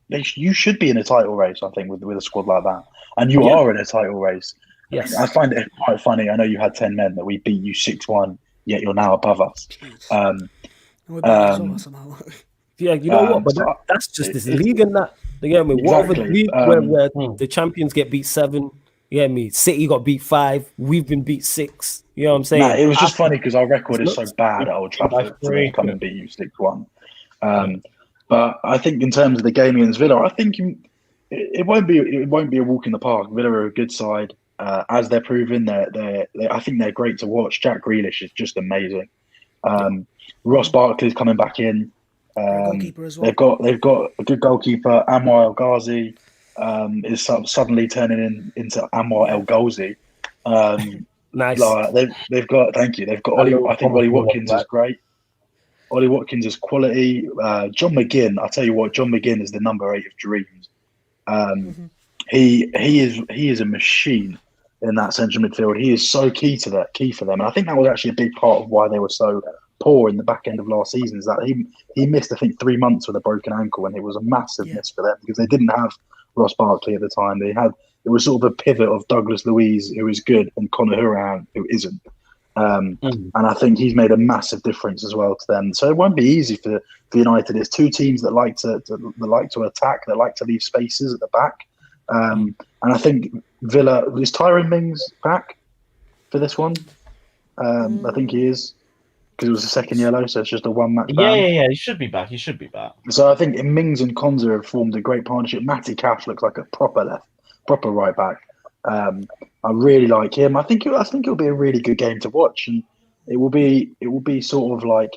You should be in a title race. I think with a squad like that, and you are in a title race. Yes, I find it quite funny. I know you had 10 men that we beat you 6-1, yet you're now above us. Yeah, you know what? But that's just this league and that. You know what I mean? What other league where the champions get beat 7, Yeah, me. City got beat 5. We've been beat 6. You know what I'm saying? Nah, it was just funny because our record is so bad at Old By Trafford to 3. then come and beat you 6-1. But I think in terms of the game against Villa, I think it won't be a walk in the park. Villa are a good side, as they're proving. I think they're great to watch. Jack Grealish is just amazing. Ross Barkley's coming back in. Goalkeeper as well. They've got a good goalkeeper. Anwar El Ghazi is suddenly turning into Anwar El Ghazi. Nice. They've got I think Ollie Watkins is great. Ollie Watkins is quality. John McGinn, I tell you what, John McGinn is the number 8 of dreams. He is a machine in that central midfield. He is so key for them. And I think that was actually a big part of why they were so poor in the back end of last season, is that he missed, I think, 3 months with a broken ankle, and it was a massive miss for them because they didn't have Ross Barkley at the time. It was sort of a pivot of Douglas Luiz, who is good, and Conor Hourihane, who isn't. And I think he's made a massive difference as well to them. So it won't be easy for United. It's two teams that like to attack, that like to leave spaces at the back. And I think Villa, is Tyrone Mings back for this one? I think he is, because it was a second yellow, so it's just a 1-match ban. Yeah. He should be back. So I think Mings and Konza have formed a great partnership. Matty Cash looks like a proper right back. I really like him. I think it'll be a really good game to watch, and it will be sort of like,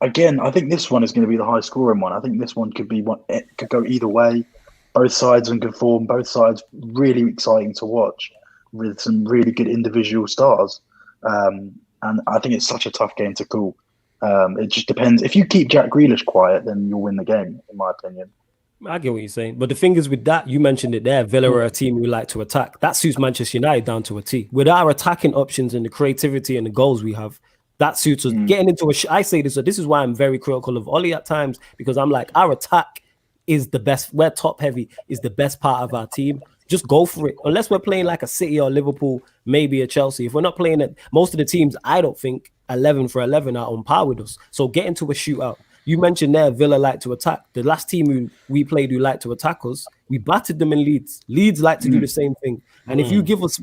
again, I think this one is going to be the high scoring one. I think this one could go either way. Both sides in good form. Both sides really exciting to watch, with some really good individual stars. And I think it's such a tough game to call. It just depends. If you keep Jack Grealish quiet, then you'll win the game, in my opinion. I get what you're saying. But the thing is with that, you mentioned it there, Villa are a team who like to attack. That suits Manchester United down to a T. With our attacking options and the creativity and the goals we have, that suits us. Getting into I say this, so this is why I'm very critical of Ollie at times, because I'm like, our attack is the best. We're top heavy, is the best part of our team. Just go for it. Unless we're playing like a City or Liverpool, maybe a Chelsea. If we're not playing it, most of the teams, I don't think 11 for 11 are on par with us. So get into a shootout. You mentioned there, Villa like to attack. The last team we played who liked to attack us, we battered them in Leeds. Leeds like to do the same thing. And if you give us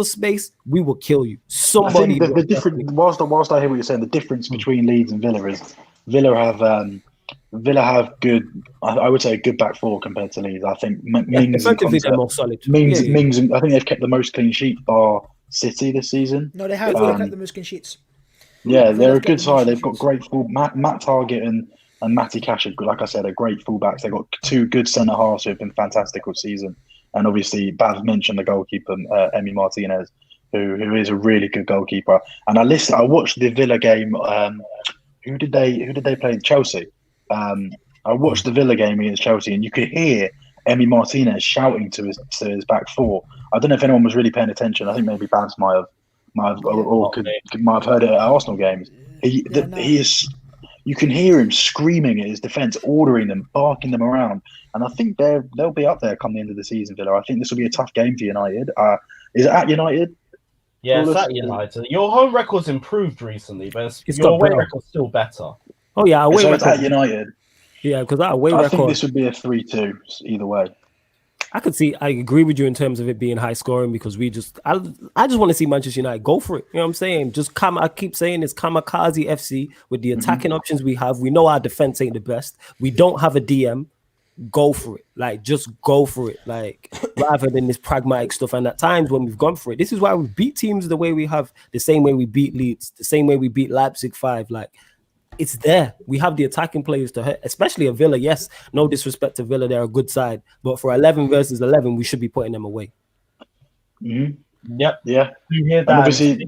space, we will kill you. I think the difference, whilst I hear what you're saying, the difference between Leeds and Villa is Villa have good, I would say, a good back four compared to Leeds. I think Mings and they're more solid. Mings and I think they've kept the most clean sheet bar City this season. No, they have. They've kept the most clean sheets. Yeah, they're a good side. They've got great full Matt Target and Matty Cash, like I said, are great fullbacks. They've got two good centre halves who have been fantastic all season. And obviously, Bav mentioned the goalkeeper, Emi Martinez, who is a really good goalkeeper. And I watched the Villa game. Who did they play? Chelsea. I watched the Villa game against Chelsea, and you could hear Emi Martinez shouting to his back four. I don't know if anyone was really paying attention. I think maybe Babs might have heard it at Arsenal games. He is. You can hear him screaming at his defence, ordering them, barking them around, and I think they'll be up there come the end of the season. Villa. I think this will be a tough game for United. Is it at United? Yeah, it's at United. Your home record's improved recently, but your away record's still better. Oh yeah, away record at United. Yeah, because that away record. I think this would be a 3-2 either way. I agree with you in terms of it being high scoring, because I just want to see Manchester United go for it. You know what I'm saying? I keep saying it's kamikaze FC with the attacking options we have. We know our defense ain't the best. We don't have a DM. Go for it. Like, just go for it. Like, rather than this pragmatic stuff. And at times when we've gone for it, this is why we beat teams the way we have, the same way we beat Leeds, the same way we beat Leipzig 5. Like, it's there. We have the attacking players to hurt, especially a Villa. Yes, no disrespect to Villa, they're a good side, but for 11 versus 11, we should be putting them away. Mm-hmm. Yep. Yeah. You hear that? And obviously,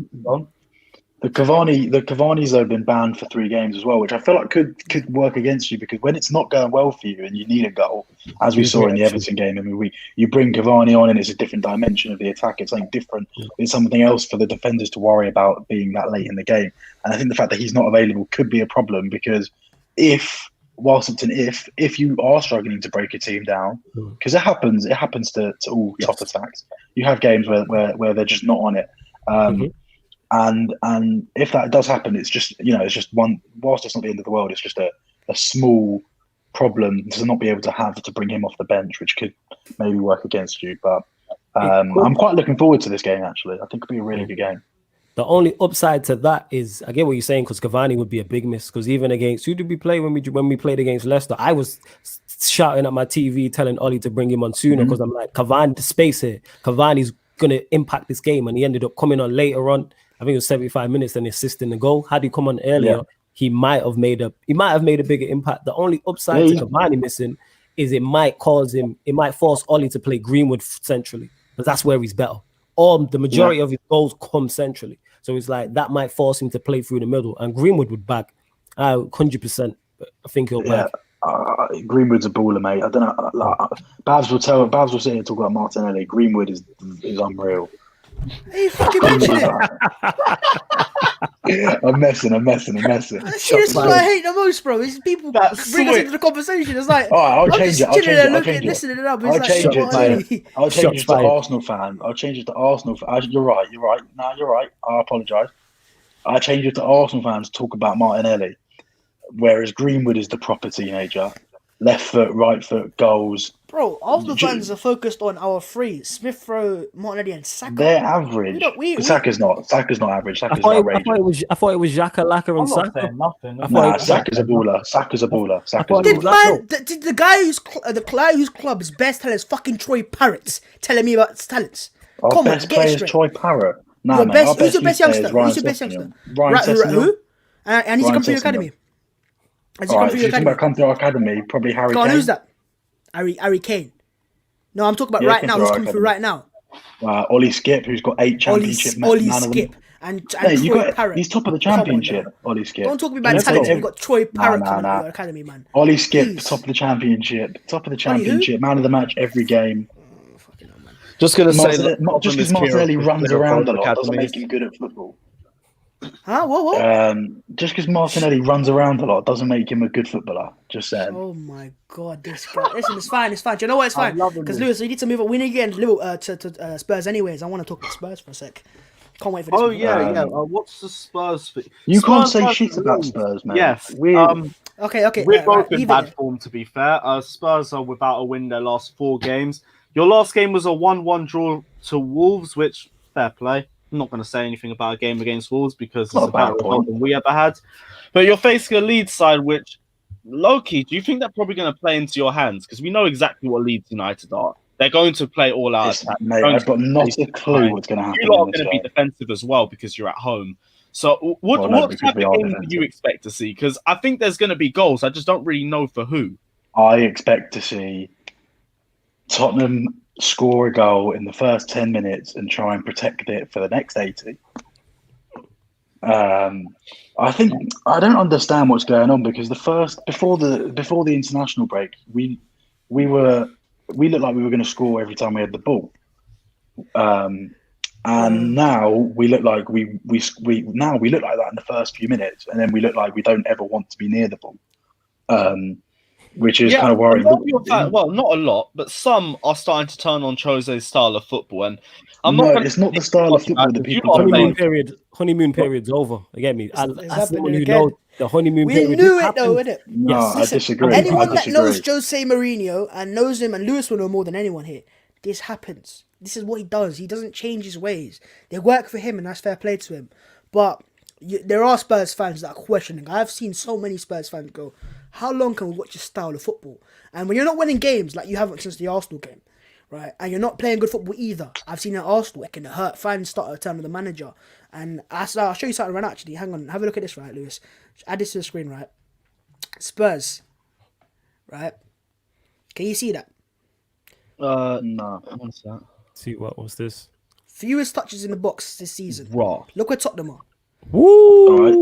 the Cavani's have been banned for 3 games as well, which I feel like could work against you, because when it's not going well for you and you need a goal, as we saw in the Everton game, I mean, you bring Cavani on and it's a different dimension of the attack. It's something different. It's something else for the defenders to worry about being that late in the game. And I think the fact that he's not available could be a problem, because if you are struggling to break a team down, because it happens to all top attacks. You have games where they're just not on it. And if that does happen, it's just one. Whilst it's not the end of the world, it's just a small problem to not be able to bring him off the bench, which could maybe work against you. But I'm quite looking forward to this game, actually. I think it'll be a really good game. The only upside to that is, I get what you're saying, because Cavani would be a big miss. Because even against, who did we play when we played against Leicester? I was shouting at my TV, telling Ollie to bring him on sooner, because I'm like, Cavani, the space here. Cavani's going to impact this game. And he ended up coming on later on. I think it was 75 minutes and assisting the goal. Had he come on earlier, he might have made a bigger impact. The only upside to Cavani missing is it might force Ollie to play Greenwood centrally, because that's where he's better. Or the majority of his goals come centrally. So it's like that might force him to play through the middle. And Greenwood would back 100%. I think he'll back. Greenwood's a baller, mate. I don't know. Babs will sit here and talk about Martinelli. Greenwood is unreal. Hey, fucking mention it. I'm messing. See, this is what I hate the most, bro. Is people bring us into the conversation. It's like, I'll change it. I'll change it to Arsenal fan. You're right. No, you're right. I apologise. I change it to Arsenal fans to talk about Martinelli, whereas Greenwood is the proper teenager. Left foot, right foot, goals. Bro, Arsenal fans are focused on our three: Smith Rowe, Martinelli, and Saka. They're average. Saka's not average. Saka's outrageous. I thought it was Xhaka, Laka, and Saka. Nah, Saka's a baller. Did the guy whose club is best talent is fucking Troy Parrott telling me about his talents? Come on, get it straight. Troy Parrott. Nah, who's your best youngster? Who? And he's come through your academy. If you're talking about come through our academy, probably Harry Kane. Who's that? Harry Kane. No, I'm talking about right now. Who's coming through right now? Ollie Skip, who's got 8 championship Ollie Skip. And Troy Parrott. He's top of the championship, Ollie Skip. Don't talk to me about talent. We've got Troy Parrott coming through your academy, man. Ollie Skip, top of the championship, man of the match every game. Just going to say that just because Martinelli runs around a lot doesn't make him good at football. Huh? What? Just because Martinelli runs around a lot doesn't make him a good footballer. Just saying. Oh my god, this guy. Listen, it's fine. Do you know what? It's fine. Because Lewis, we need to move on. We need to get to Spurs anyways. I want to talk about Spurs for a sec. Can't wait for this. Oh yeah. What's the Spurs? You can't say shit about Spurs, man. Yes. Okay. We're both in bad form, to be fair. Spurs are without a win their last 4 games. Your last game was a 1-1 draw to Wolves, which fair play. I'm not going to say anything about a game against Wolves because it's a better result than we ever had. But you're facing a Leeds side, which, low-key, do you think they're probably going to play into your hands? Because we know exactly what Leeds United are. They're going to play all out. Mate, I've got not a clue what's going to happen. You lot are going to be defensive as well because you're at home. So what type of game do you expect to see? Because I think there's going to be goals. I just don't really know for who. I expect to see Tottenham score a goal in the first 10 minutes and try and protect it for the next 80. I don't understand what's going on because before the international break, we looked like we were going to score every time we had the ball. And now we look like we look like that in the first few minutes, and then we look like we don't ever want to be near the ball. Which is kind of worrying. Well, not a lot, but some are starting to turn on Jose's style of football. And it's not the style of football that people honeymoon period's over. Get me? As someone who knows the honeymoon period. We knew it though, innit? No, I disagree. Anyone that knows Jose Mourinho and knows him, and Lewis will know more than anyone here, this happens. This is what he does. He doesn't change his ways. They work for him, and that's fair play to him. But there are Spurs fans that are questioning. I've seen so many Spurs fans go, how long can we watch this style of football? And when you're not winning games like you haven't since the Arsenal game, right? And you're not playing good football either. I've seen at Arsenal, it can hurt. Fans start to turn on the manager. And I'll show you something right now, actually. Hang on. Have a look at this, right, Lewis? Add this to the screen, right? Spurs, right? Can you see that? No. What's that? See, what was this? Fewest touches in the box this season. Raw. Look where Tottenham are. Woo! Right.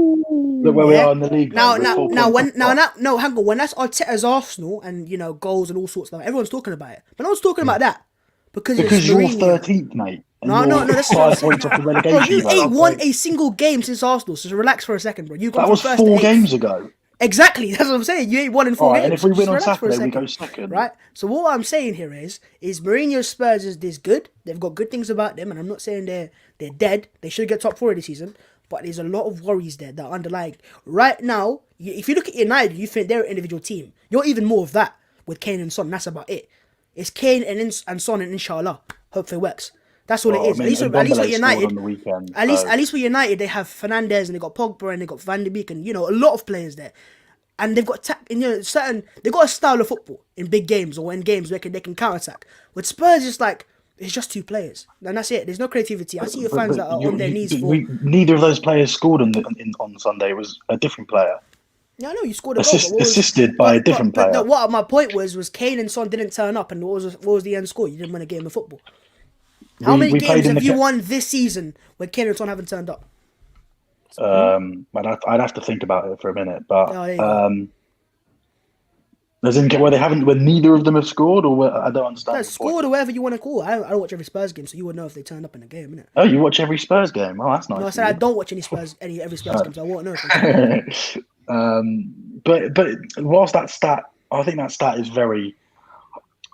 Look where we are in the league. Hang on. When that's Arteta's Arsenal and goals and all sorts of stuff, everyone's talking about it. But no one's talking about that because you're 13th, mate. No, that's 5 points off the relegation. Bro, you ain't won a single game since Arsenal, so relax for a second, bro. That was 4 games ago. Exactly, that's what I'm saying. You ain't won in 4 games. And if we win on Saturday, we go second. Right? So what I'm saying here is Mourinho's Spurs is this good. They've got good things about them, and I'm not saying they're dead. They should get top 4 this season. But there's a lot of worries there that are underlying. Right now, if you look at United, you think they're an individual team. You're even more of that with Kane and Son. That's about it. It's Kane and Son and Inshallah. Hopefully it works. That's all it is. I mean, at least with United, on the weekend, at least with United, they have Fernandes and they got Pogba and they got Van de Beek and a lot of players there, and they've got they've got a style of football in big games or in games where they can counter attack. With Spurs, it's just two players and that's it. There's no creativity. I see your fans that are on their knees for. Neither of those players scored on Sunday. It was a different player. Yeah, I know you scored a goal. Assisted by a different player. But what my point was Kane and Son didn't turn up, and what was the end score? You didn't win a game of football. How many games have you won this season when Kane and Son haven't turned up? I'd have to think about it for a minute, but when neither of them have scored, or I don't understand. No, scored or whatever you want to call. I don't watch every Spurs game, so you would know if they turned up in a game, innit? Oh, you watch every Spurs game? Oh, that's nice. No, I said I don't watch every Spurs game, so I won't know. If but whilst I think that stat is very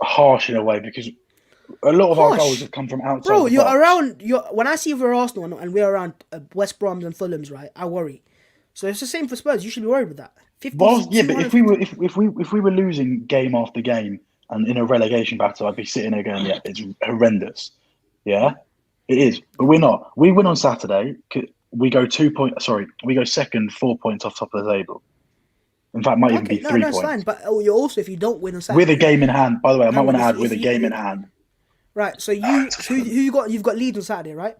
harsh in a way because a lot of our goals have come from outside. Bro, when I see we're Arsenal and we're around West Broms and Fulhams, right? I worry. So it's the same for Spurs. You should be worried with that. But if we were losing game after game and in a relegation battle, I'd be sitting there going, "Yeah, it's horrendous." Yeah, it is. But we're not. We win on Saturday. We go 2 points. Sorry, we go second, 4 points off top of the table. In fact, might even be 3 points. Fine. But you're also, if you don't win on Saturday, with a game in hand. By the way, I might want to add with a game in hand. Right. So who you got? You've got Leeds on Saturday, right?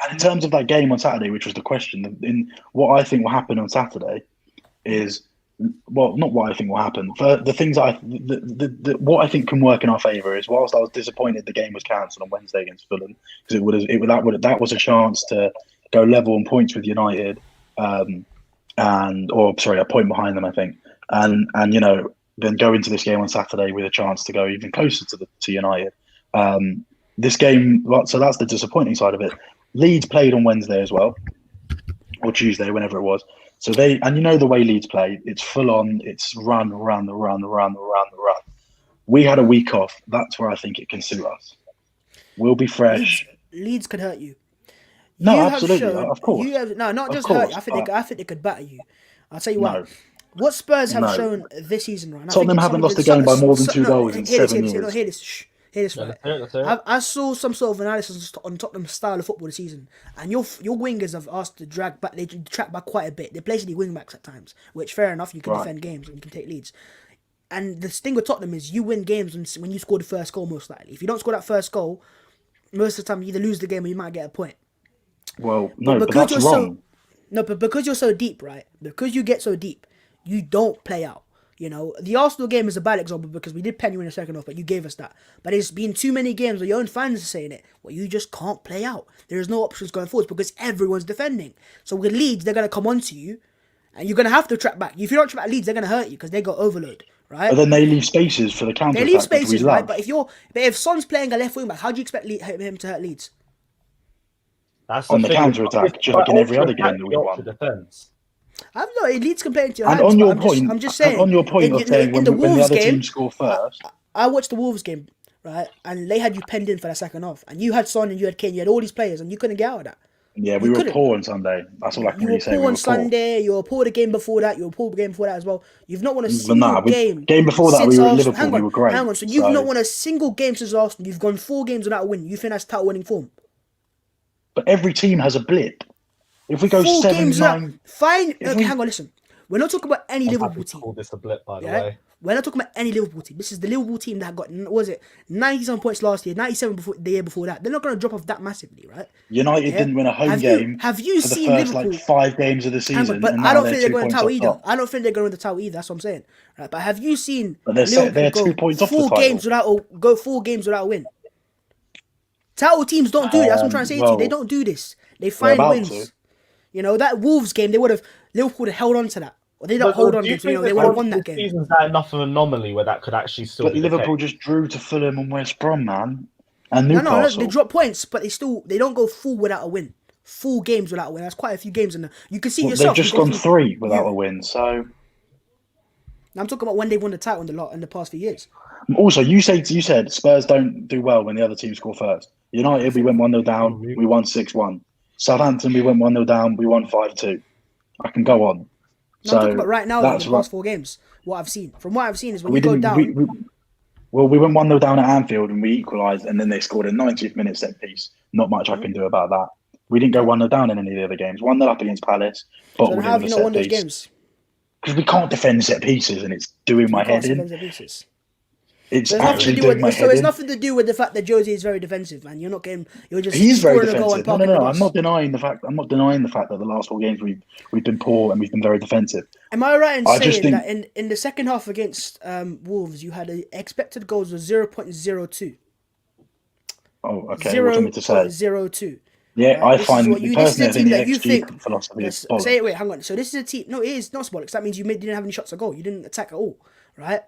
And in terms of that game on Saturday, which was the question, in what I think will happen on Saturday is, well, not what I think will happen. For the things what I think can work in our favour is, whilst I was disappointed the game was cancelled on Wednesday against Fulham because that was a chance to go level on points with United, a point behind them, I think, and then go into this game on Saturday with a chance to go even closer to United. This game, so that's the disappointing side of it. Leeds played on Wednesday as well, or Tuesday, whenever it was. So the way Leeds play, it's full on, it's run. We had a week off. That's where I think it can suit us. We'll be fresh. Leeds could hurt you. No, absolutely, of course. Not just hurt you. I think they could batter you. I'll tell you what. What Spurs have shown this season, right? Tottenham haven't lost a game by more than 2 goals in 7 years. Hear this, right? I saw some sort of analysis on Tottenham's style of football this season, and your wingers have asked to drag back. They track back quite a bit. They play the wing backs at times, which fair enough. You can defend games and you can take leads. And the thing with Tottenham is you win games when you score the first goal, most likely. If you don't score that first goal, most of the time you either lose the game or you might get a point. Well, but that's wrong. But because you're so deep, right? Because you get so deep, you don't play out. The Arsenal game is a bad example because we did pen you in the second half, but you gave us that. But it's been too many games where your own fans are saying it, well, you just can't play out. There is no options going forwards because everyone's defending. So with Leeds, they're going to come onto you, and you're going to have to track back. If you don't track back Leeds, they're going to hurt you because they got overload, right? But then they leave spaces for the counter. They leave spaces, right? But if Son's playing a left wing back, how do you expect him to hurt Leeds? That's on the counter attack, just like in every other game that we won. I'm not. Leeds comparing to your hands, on your point, I'm just saying. On your point of saying when the other team score first. I watched the Wolves game, right, and they had you penned in for that second half, and you had Son and you had Kane, you had all these players, and you couldn't get out of that. Yeah, we were poor on Sunday. That's all I can really say. You were poor on Sunday. You were poor the game before that. You were poor the game before that as well. You've not won a single game. Game before that, we were at Liverpool. We were great. Hang on. So you've not won a single game since Arsenal. You've gone 4 games without a win. You think that's title winning form? But every team has a blip. If we go 7-9, fine. Okay, hang on. Listen, we're not talking about any Liverpool team. Call this a blip, by the way. We're not talking about any Liverpool team. This is the Liverpool team that got 97 points last year, 97 the year before that. They're not going to drop off that massively, right? United didn't win a home game. Have you for seen the first Liverpool? 5 games of the season? But I don't think they're going to title either. I don't think they're going to win the title either. That's what I'm saying. Right? But have you seen they're 2 points off the title? Go 4 games without a win? Title teams don't do that. That's what I'm trying to say to you. They don't do this. They find wins. That Wolves game, Liverpool would have held on to that. Well, they don't hold on to it. They would have won that game. Season's that enough of an anomaly where that could actually still be Liverpool just drew to Fulham and West Brom, man. And Newcastle. No, they drop points, but they don't go full without a win. Full games without a win. That's quite a few games in there. You can see yourself. They've just gone 3 without a win, so... I'm talking about when they won the title in the past few years. Also, you said Spurs don't do well when the other team score first. United, we went 1-0 down, we won 6-1. Southampton, we went 1-0 down, we won 5-2. I can go on. No, I'm talking about right now, in the past 4 games, what I've seen. From what I've seen is when you go down... Well, we went 1-0 down at Anfield and we equalised, and then they scored a 90th minute set piece. Not much I can do about that. We didn't go 1-0 down in any of the other games. 1-0 up against Palace, So bottled then how have in you the not won set those piece. games? Because we can't defend set pieces, and it's doing my head in. It's So actually doing my head it's in. nothing to do with the fact that Jose is very defensive, man. You're not getting. You're just He's very scoring a goal and defensive. No. parking the I'm bus. not denying the fact. I'm not denying the fact that the last 4 games we've been poor and we've been very defensive. Am I right in I just saying think- that in the second half against Wolves, you had expected goals of 0.02? Oh, okay. What do you want me to say? 0.02. Yeah, Right, I this find is what you- personally, this is a I think team the that you XG think- philosophy is Let's say bollocks. it. Wait, hang on. So this is a team. No, it is not symbolic. That means you didn't have any shots at goal. You didn't attack at all, right?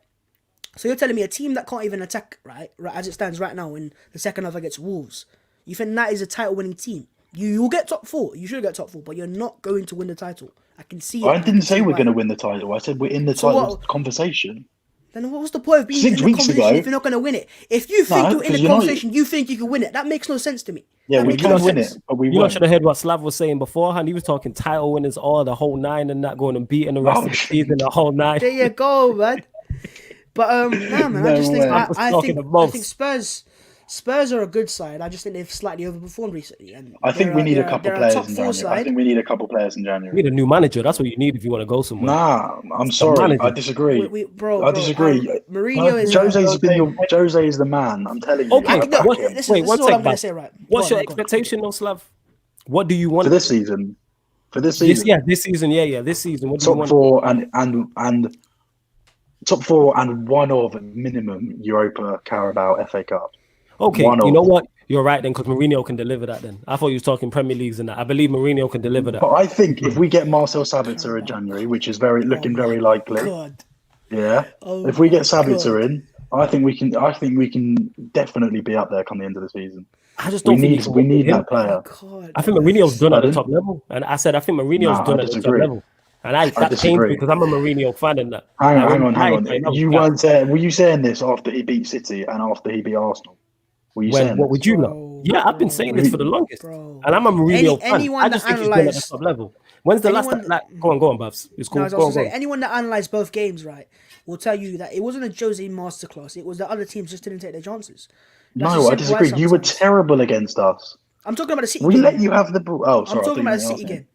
So you're telling me a team that can't even attack, right as it stands right now in the second half against Wolves, you think that is a title-winning team? You will get top 4. You should get top 4, but you're not going to win the title. I can see it. I and didn't can say see we're why. going to win the title. I said we're in the So title what- conversation. Then what was the point of being 6 in the weeks conversation ago- if you're not going to win it? If you think No, you're in because the you're not- conversation, you think you can win it. That makes no sense to me. Yeah, That we makes can no win sense. it, but we You lot won't. should have heard what Slav was saying beforehand. He was talking title winners, all the whole 9 and not going and beating the rest of the season, the whole 9. There you go, man. But nah, man. I No just think way. I think Spurs are a good side. I just think they've slightly overperformed recently. And I think we need a couple they're players top in 4 January. I side. think we need a couple players in You January. need a new manager. That's what you need if you want to go somewhere. Nah, I'm sorry. manager. I disagree. Bro, I disagree. Mourinho is. Jose is the man. I'm telling you. Okay, I back what- him. This Wait, is one what I'm sec, going to Baz. say, right? What's Go your on, go on. expectation, though, Slav? What do you want For this season. This season? This season. What do you Top want? 4 and top 4 and one of minimum Europa, Carabao, FA Cup. Okay, One you of. know what? You're right then, because Mourinho can deliver that. Then I thought you was talking Premier Leagues and that. I believe Mourinho can deliver that. But I think if we get Marcel Sabitzer in January, which is looking very likely, God. yeah. Oh If we get my Sabitzer God. in, I think we can definitely be up there come the end of the season. I just We don't think need you can we win need with him. that player. God. I think Mourinho's done at the Pardon? top level, and I said I think Mourinho's Nah, done I at the top disagree. level, and that pains disagree. me because I'm a Mourinho fan and that. Hang Like, on. when United played, I was You gassed. weren't saying? Were you saying this after he beat City and after he beat Arsenal? Were you When saying what this? would you know? Bro, Yeah, I've been saying this for the longest, bro. and I'm a Mourinho fan. anyone I just that think he's done at the analysed- top level. When's the last anyone- time? Like, go on, Babs. It's cool. No, I was Go on, also go saying, on. anyone that analysed both games, right, will tell you that it wasn't a Jose masterclass. It was that other teams just didn't take their chances. That's as No, I simple as disagree. You were sometimes. terrible against us. I'm talking about the City We game. let you have the ball. Oh, sorry. I'm talking about the the City game,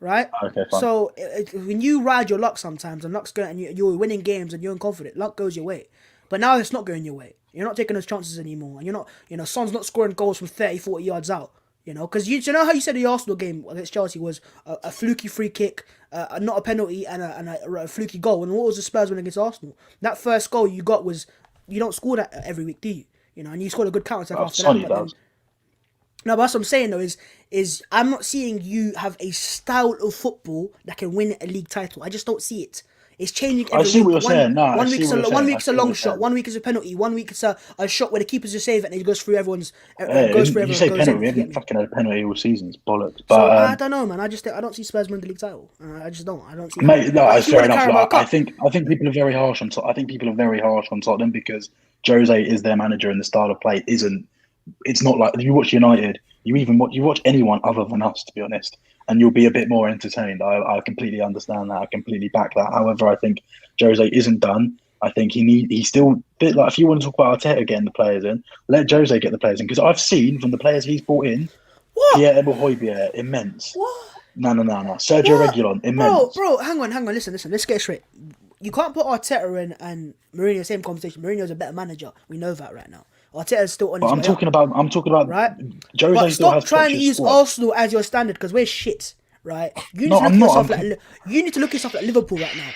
right? Okay, fine. So when you ride your luck sometimes, and luck's going, and you're winning games, and you're confident, luck goes your way. But now it's not going your way. You're not taking those chances anymore, and you're not, Son's not scoring goals from 30, 40 yards out. Because you know how you said the Arsenal game against Chelsea was a fluky free kick, not a penalty, and a fluky goal. And what was the Spurs win against Arsenal? That first goal you got was, you don't score that every week, do you? And you scored a good counter attack after Sonny that. But then, does. no, but that's what I'm saying though is I'm not seeing you have a style of football that can win a league title. I just don't see it. It's changing every I see week. what you're saying. No, I one see week's what you're one saying. week's I a see long what shot, you're one week is a penalty, one week it's a shot where the keepers just save it and it goes through everyone's. Hey, goes through you everyone's say goes penalty. in, We you get haven't me? fucking had a penalty all season. It's bollocks. So But I don't know, man. I don't see Spurs win the league title. I just don't. I don't see. mate, no, But it's if you fair win a enough. Carabao Like, Cup- I think people are very harsh on. I think people are very harsh on Tottenham because Jose is their manager and the style of play isn't. It's not like you watch United. You watch anyone other than us, to be honest, and you'll be a bit more entertained. I completely understand that. I completely back that. However, I think Jose isn't done. I think he's still a bit like, if you want to talk about Arteta getting the players in, let Jose get the players in, because I've seen from the players he's brought in, What? Pierre-Emile Højbjerg, immense. What? No. Sergio What? Reguilon, immense. Bro, hang on. Listen. Let's get it straight. You can't put Arteta in and Mourinho in the same conversation. Mourinho's a better manager. We know that right now. Arteta's still on But his I'm way talking up, about right? Jose But still stop has trying to Poch's use squad. Arsenal as your standard because we're shit, right? You need No, to look I'm at not. yourself you need to look at yourself like Liverpool right now.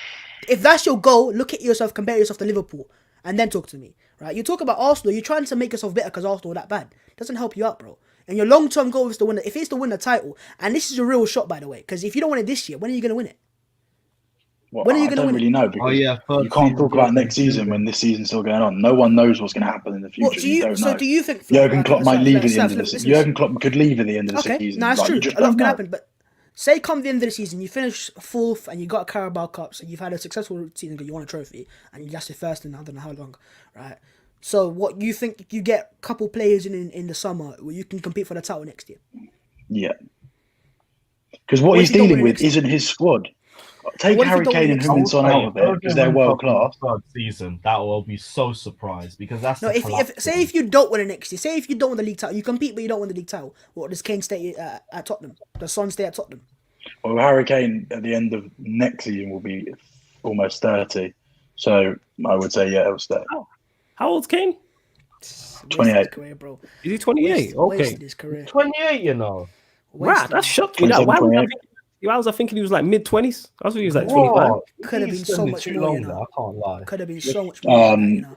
If that's your goal, look at yourself, compare yourself to Liverpool, and then talk to me, right? You talk about Arsenal, you're trying to make yourself better because Arsenal are that bad. Doesn't help you out, bro. And your long-term goal is to win it. If it's to win the title, and this is a real shot, by the way, because if you don't win it this year, when are you going to win it? Well, When are you I gonna don't win? really know because you can't talk about next season when this season's still going on. No one knows what's going to happen in the future. What do you? don't So know. do you think Jurgen Klopp might leave at the end of the listen, season. Jurgen Klopp could leave at the end of the Okay, season. no, that's Like, true. you just A lot don't can know. happen, but say come the end of the season, you finish fourth and you got a Carabao Cup, so you've had a successful season because you won a trophy and you lasted first in I don't know how long, right? So what you think you get a couple players in the summer where you can compete for the title next year? Yeah. Because what What he's if you don't dealing win with next isn't his squad. Take what if we Harry don't Kane win and next Huminson out of it because they're world class. Third season, that will be so surprised because that's No, if you don't win it next year, say if you don't win the league title, you compete but you don't win the league title. What does Kane stay at Tottenham? Does Son stay at Tottenham? Well, Harry Kane at the end of next season will be almost 30, so I would say he'll stay. How old's Kane? 28. Career, bro. Is he 28? Okay. Wasted his career. 28, you know. Right, that's shocked me. Why was I thinking he was like mid-20s? I was thinking he was like 25. Could have been so much more, you know. I can't lie. Could have been so much more, you know.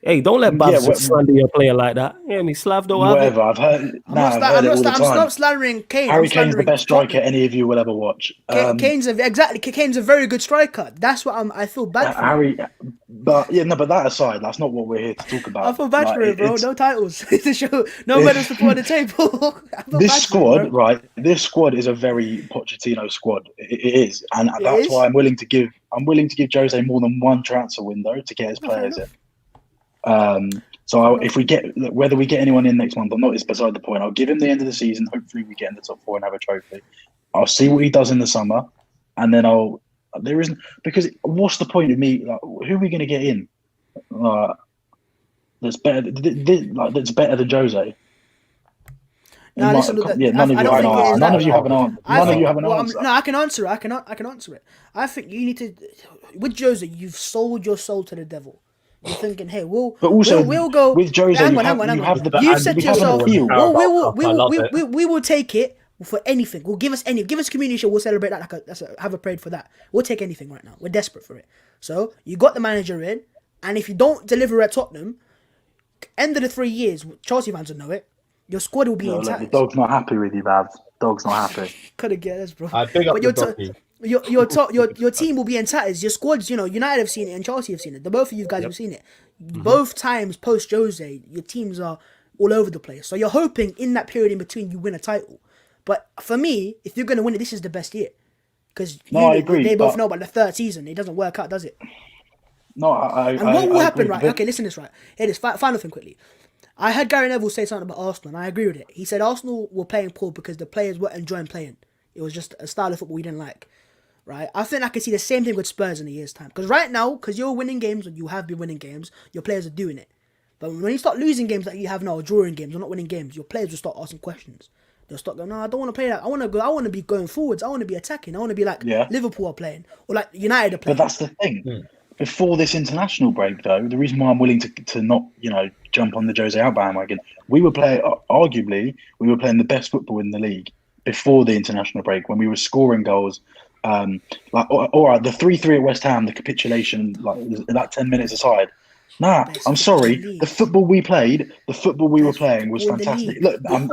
Hey, don't let Babs slander your player like that. You know me, Slav don't have it. Whatever, I've heard. I'm not slandering Kane. Harry Kane's the best striker any of you will ever watch. Kane's a very good striker. That's what I feel bad for. Harry, but that aside, that's not what we're here to talk about. I feel bad for him, bro. No titles. No medals to put on the table. This squad is a very Pochettino squad. It is, and that's why I'm willing to give Jose more than one transfer window to get his players in. If we get whether we get anyone in next month or not is beside the point. I'll give him the end of the season. Hopefully, we get in the top 4 and have a trophy. I'll see what he does in the summer, and then there isn't because what's the point of me? Like, who are we going to get in? That's better. That's better than Jose. No, listen, none of you have an answer. No, I can answer it. I can answer it. I think you need to. With Jose, you've sold your soul to the devil. You're thinking, hey, we'll go with Jose. Hang on. You've said to yourself, we will take it for anything. We'll give us community show. We'll celebrate that. Have a parade for that. We'll take anything right now. We're desperate for it. So you got the manager in, and if you don't deliver at Tottenham, end of the 3 years, Chelsea fans will know it. Your squad will be intact. The dog's not happy with you, Babs. Dog's not happy. Couldn't get us, bro. Your team will be in tatters. Your squads, United have seen it and Chelsea have seen it. The both of you guys have seen it. Both times post Jose, your teams are all over the place. So you're hoping in that period in between you win a title. But for me, if you're going to win it, this is the best year. Because I agree. They both know about the third season. It doesn't work out, does it? No, what will happen, right? Okay, listen to this, right? Here it is. Final thing quickly. I heard Gary Neville say something about Arsenal, and I agree with it. He said Arsenal were playing poor because the players weren't enjoying playing. It was just a style of football we didn't like. Right? I think I can see the same thing with Spurs in a year's time. Because right now, because you're winning games, and you have been winning games, your players are doing it. But when you start losing games like you have now, or drawing games, or not winning games, your players will start asking questions. They'll start going, no, I don't want to play that. I want to be going forwards. I want to be attacking. I want to be like Liverpool are playing, or like United are playing. But that's the thing. Before this international break, though, the reason why I'm willing to not, jump on the Jose out bandwagon, we were playing the best football in the league before the international break when we were scoring goals. All right, the 3-3 at West Ham, the capitulation, that 10 minutes aside. Nah, I'm sorry. The football we played, the football we were playing was fantastic. Look, give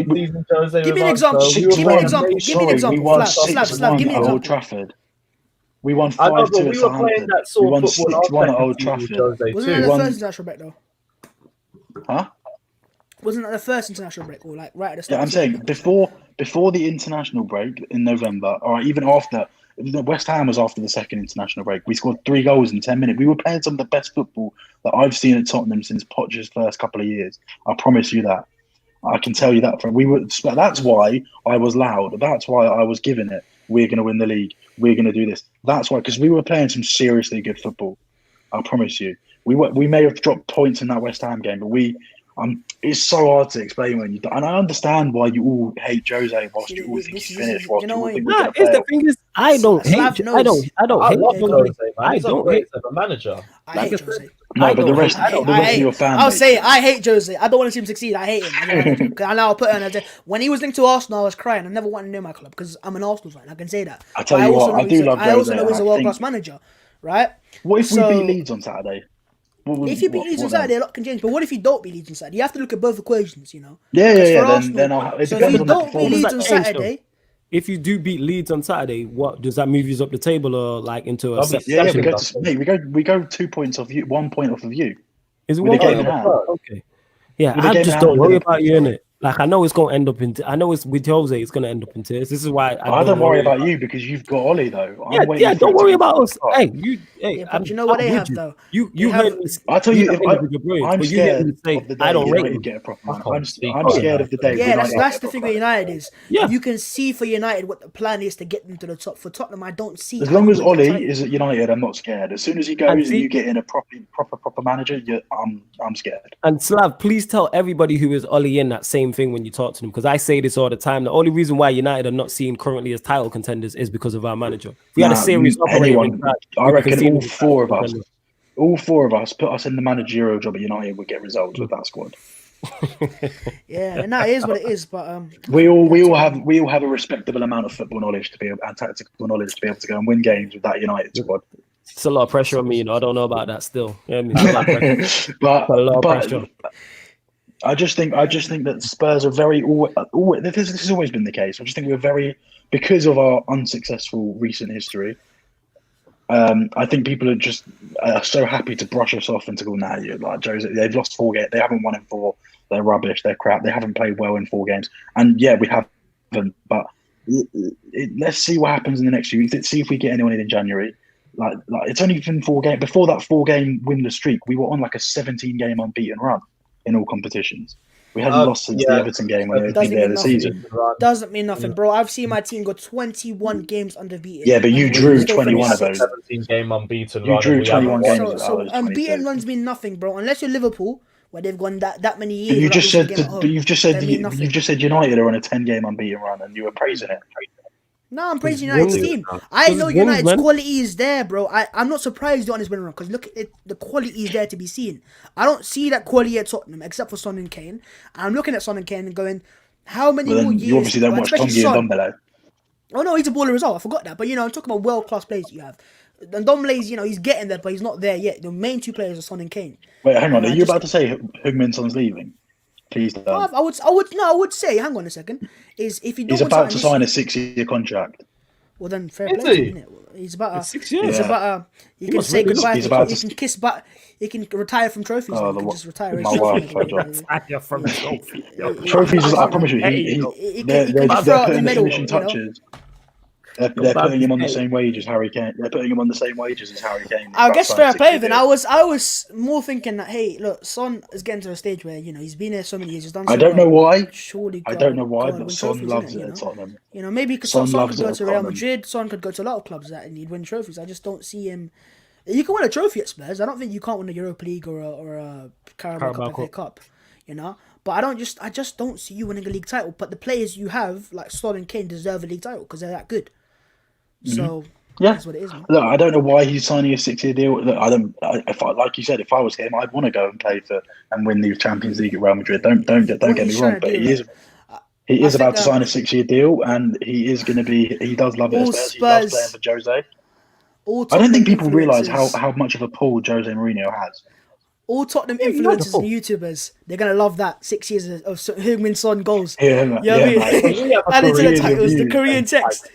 me an example. Give me an example. We won 6-1 at at Old Trafford. We won 5-2 at Southampton. We won 6-1 at Old Trafford. Wasn't that the first international break though? Huh? Wasn't that the first international break, or like right at the start? Yeah, I'm saying before the international break in November, or even after. West Ham was after the second international break. We scored 3 goals in 10 minutes. We were playing some of the best football that I've seen at Tottenham since Poch's first couple of years. I promise you that. I can tell you that. That's why I was loud. That's why I was giving it. We're going to win the league. We're going to do this. That's why, because we were playing some seriously good football. I promise you. We may have dropped points in that West Ham game, but it's so hard to explain when you don't. And I understand why you all hate Jose whilst you all think he's finished. The thing is, I don't hate. I don't hate Jose. I don't hate the manager. I hate Jose. No, but the rest of your family. I'll say it. I hate Jose. I don't want to see him succeed. I hate him. I know I'll put it on. When he was linked to Arsenal, I was crying. I never wanted to know my club because I'm an Arsenal fan. I can say that. I tell you what, I do love Jose. I also know he's a world-class manager, right? What if we beat Leeds on Saturday? If you beat Leeds on Saturday, a lot can change. But what if you don't beat Leeds on Saturday? You have to look at both equations, Yeah. Then if you don't beat Leeds on Saturday, if you do beat Leeds on Saturday, what does that move you up the table or like into a? We go 2 points off you, 1 point off of you. Is it 1 point? Okay. Yeah, I just don't worry about you, innit? Like I know it's going to end up in. I know it's with Jose. It's going to end up in tears. This is why I don't worry about you because you've got Ollie though. Yeah. Don't worry about us. Hey, but you know what they have though. You heard. I tell you, I'm scared of the day I don't rate United get a proper man. I'm scared of the day. Yeah, that's the thing with United is. Yeah. You can see for United what the plan is to get them to the top. For Tottenham, I don't see. As long as Ollie is at United, I'm not scared. As soon as he goes and you get in a proper manager, I'm scared. And Slav, please tell everybody who is Ollie in that same thing when you talk to them, because I say this all the time. The only reason why United are not seen currently as title contenders is because of our manager. If we had a serious operator, I reckon all four of us, put us in the managerial job at United, would get results with that squad. Yeah, and that is what it is. But we all have a respectable amount of football knowledge and tactical knowledge to be able to go and win games with that United squad. It's a lot of pressure on me, I don't know about that still. Yeah, but I just think that Spurs are very. This has always been the case. I just think we're very, because of our unsuccessful recent history. I think people are just so happy to brush us off and to go, nah, you're like Jose. They've lost 4 games. They haven't won in 4. They're rubbish. They're crap. They haven't played well in 4 games. And yeah, we haven't. But let's see what happens in the next few weeks. Let's see if we get anyone in January. Like it's only been 4 games. Before that 4-game winless streak, we were on like a 17-game unbeaten run in all competitions. We hadn't lost since the Everton game when they were there this season. Doesn't mean nothing, bro. I've seen my team go 21 games unbeaten. Yeah, but you drew 21 of those. 17-game unbeaten You drew 21 games. So unbeaten runs mean nothing, bro. Unless you're Liverpool, where they've gone that many years. But you've just said United are on a 10-game unbeaten run, and you were praising it. No, I'm praising United's team. I know United's quality is there, bro. I'm not surprised you're on this winning run because look, the quality is there to be seen. I don't see that quality at Tottenham except for Son and Kane. And I'm looking at Son and Kane and going, how many more years? You obviously don't watch Tongi and Dombele. Oh no, he's a baller as well. I forgot that. But I'm talking about world-class players that you have. And Dombele's, he's getting there, but he's not there yet. The main 2 players are Son and Kane. Wait, hang on. Are you about to say Heung-min Son's leaving? Please don't. I would say, hang on a second, is if he's about to sign a 6-year contract. Well then, fair play, isn't it? He's about 6 years. He's about he can say goodbye. He can kiss back. He can retire from trophies. He can just retire. My wife. Retire from trophies. Trophies. I promise you, they're putting the finishing touches. They're putting him on the same wage as Harry Kane. They're putting him on the same wages as Harry Kane. I guess fair play. Then I was more thinking that look, Son is getting to a stage where he's been there so many years. He's done. I don't know why. Surely, I don't know why, but Son loves it at Tottenham. Maybe because Son could go to Real Madrid. Son could go to a lot of clubs and he'd win trophies. I just don't see him. You can win a trophy at Spurs. I don't think you can't win a Europa League or a Carabao Cup. But I just don't see you winning a league title. But the players you have, like Son and Kane, deserve a league title because they're that good. So that's what it is, man. Look, I don't know why he's signing a 6-year deal. Look, like you said, if I was him, I'd want to go and play and win the Champions League at Real Madrid. Don't get me wrong, but he is about to sign a 6-year deal, and he is going to be. He does love it. He loves playing for Jose. I don't think people realise how much of a pull Jose Mourinho has. All Tottenham influencers and YouTubers, they're gonna love that 6 years of Heung-min Son goals. Yeah, added to the titles, the Korean text.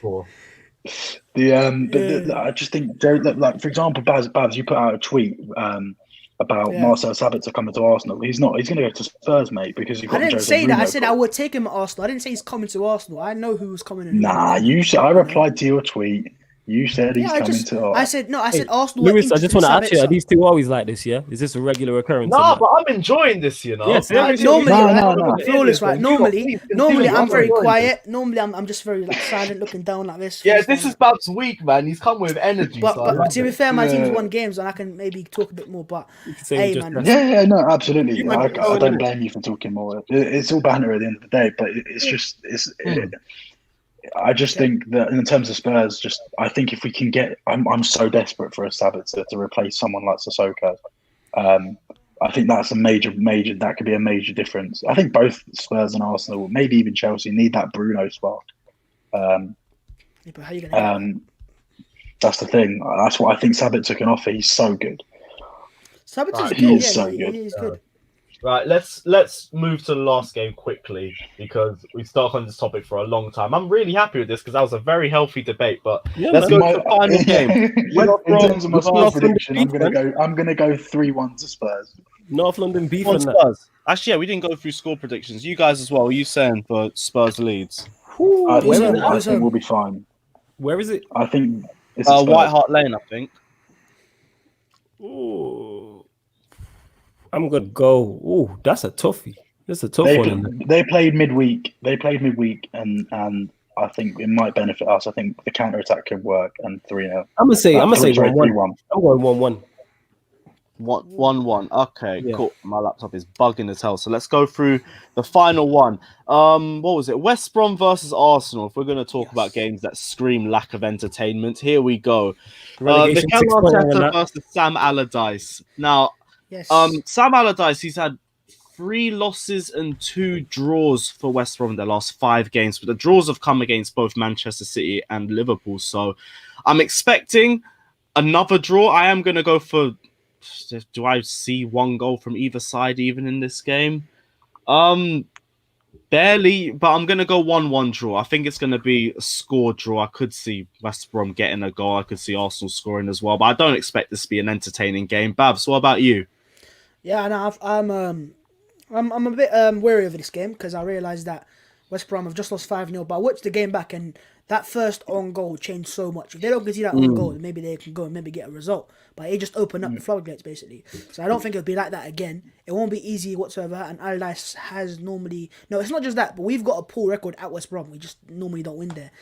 I just think, like for example, Babs, you put out a tweet about Marcel Sabitzer coming to Arsenal. He's not. He's going to go to Spurs, mate, because I didn't say that. I said I would take him at Arsenal. I didn't say he's coming to Arsenal. I know who's coming. Nah, you said. I replied to your tweet. You said he's coming to Arsenal. I said no. I said Arsenal. Lewis, I just want to ask you: are these two always like this? Yeah, is this a regular occurrence? No, but I'm enjoying this. Yes, normally, flawless, right? Normally, I'm very quiet. Normally, I'm just very silent, looking down like this. Yeah, this is Bab's week, man. He's come with energy. But to be fair, my team's won games, and I can maybe talk a bit more. But hey, man. Yeah, no, absolutely. I don't blame you for talking more. It's all banter at the end of the day, but it's just I just think that in terms of Spurs, I think if we can get, I'm so desperate for a Sabitzer to replace someone like Sissoko. I think that's a major. That could be a major difference. I think both Spurs and Arsenal, maybe even Chelsea, need that Bruno spark. But how you gonna? That's the thing. That's what I think Sabitzer can offer. He's so good. Sabitzer's good. He is so good. He is good. Right, let's move to the last game quickly because we stuck on this topic for a long time. I'm really happy with this because that was a very healthy debate. But let's go to the final game. In terms of my score prediction, I'm gonna go 3-1 to Spurs. North London beef On and that. Spurs. Actually, yeah, we didn't go through score predictions. You guys as well. Are you saying for Spurs Leeds? I Where is think, it? I think we'll be fine. Where is it? I think it's Spurs. White Hart Lane, I think. Ooh. I'm gonna go. Ooh, that's a toughie. That's a tough one. They played midweek. And I think it might benefit us. I think the counter attack could work and 3-0. I'm gonna say 1-1. 3-1. I'm going 1-1. 1-1. Okay, Yeah. cool. My laptop is bugging as hell. So let's go through the final one. What was it? West Brom versus Arsenal. If we're going to talk about games that scream lack of entertainment, here we go. Relegation Mikel 6.0 Arteta versus Sam Allardyce. Now, Yes. Sam Allardyce, he's had 3 losses and 2 draws for West Brom in their last 5 games, but the draws have come against both Manchester City and Liverpool. So I'm expecting another draw. I am going to go for... Do I see 1 goal from either side even in this game? Barely, but I'm going to go 1-1 draw. I think it's going to be a score draw. I could see West Brom getting a goal. I could see Arsenal scoring as well, but I don't expect this to be an entertaining game. Babs, what about you? Yeah, no, I'm a bit wary of this game because I realised that West Brom have just lost 5-0, but I watched the game back and that first on goal changed so much. If they don't get that on goal, maybe they can go and maybe get a result. But it just opened up the floodgates, basically. So I don't think it'll be like that again. It won't be easy whatsoever. And Allardyce has normally... No, it's not just that, but we've got a poor record at West Brom. We just normally don't win there.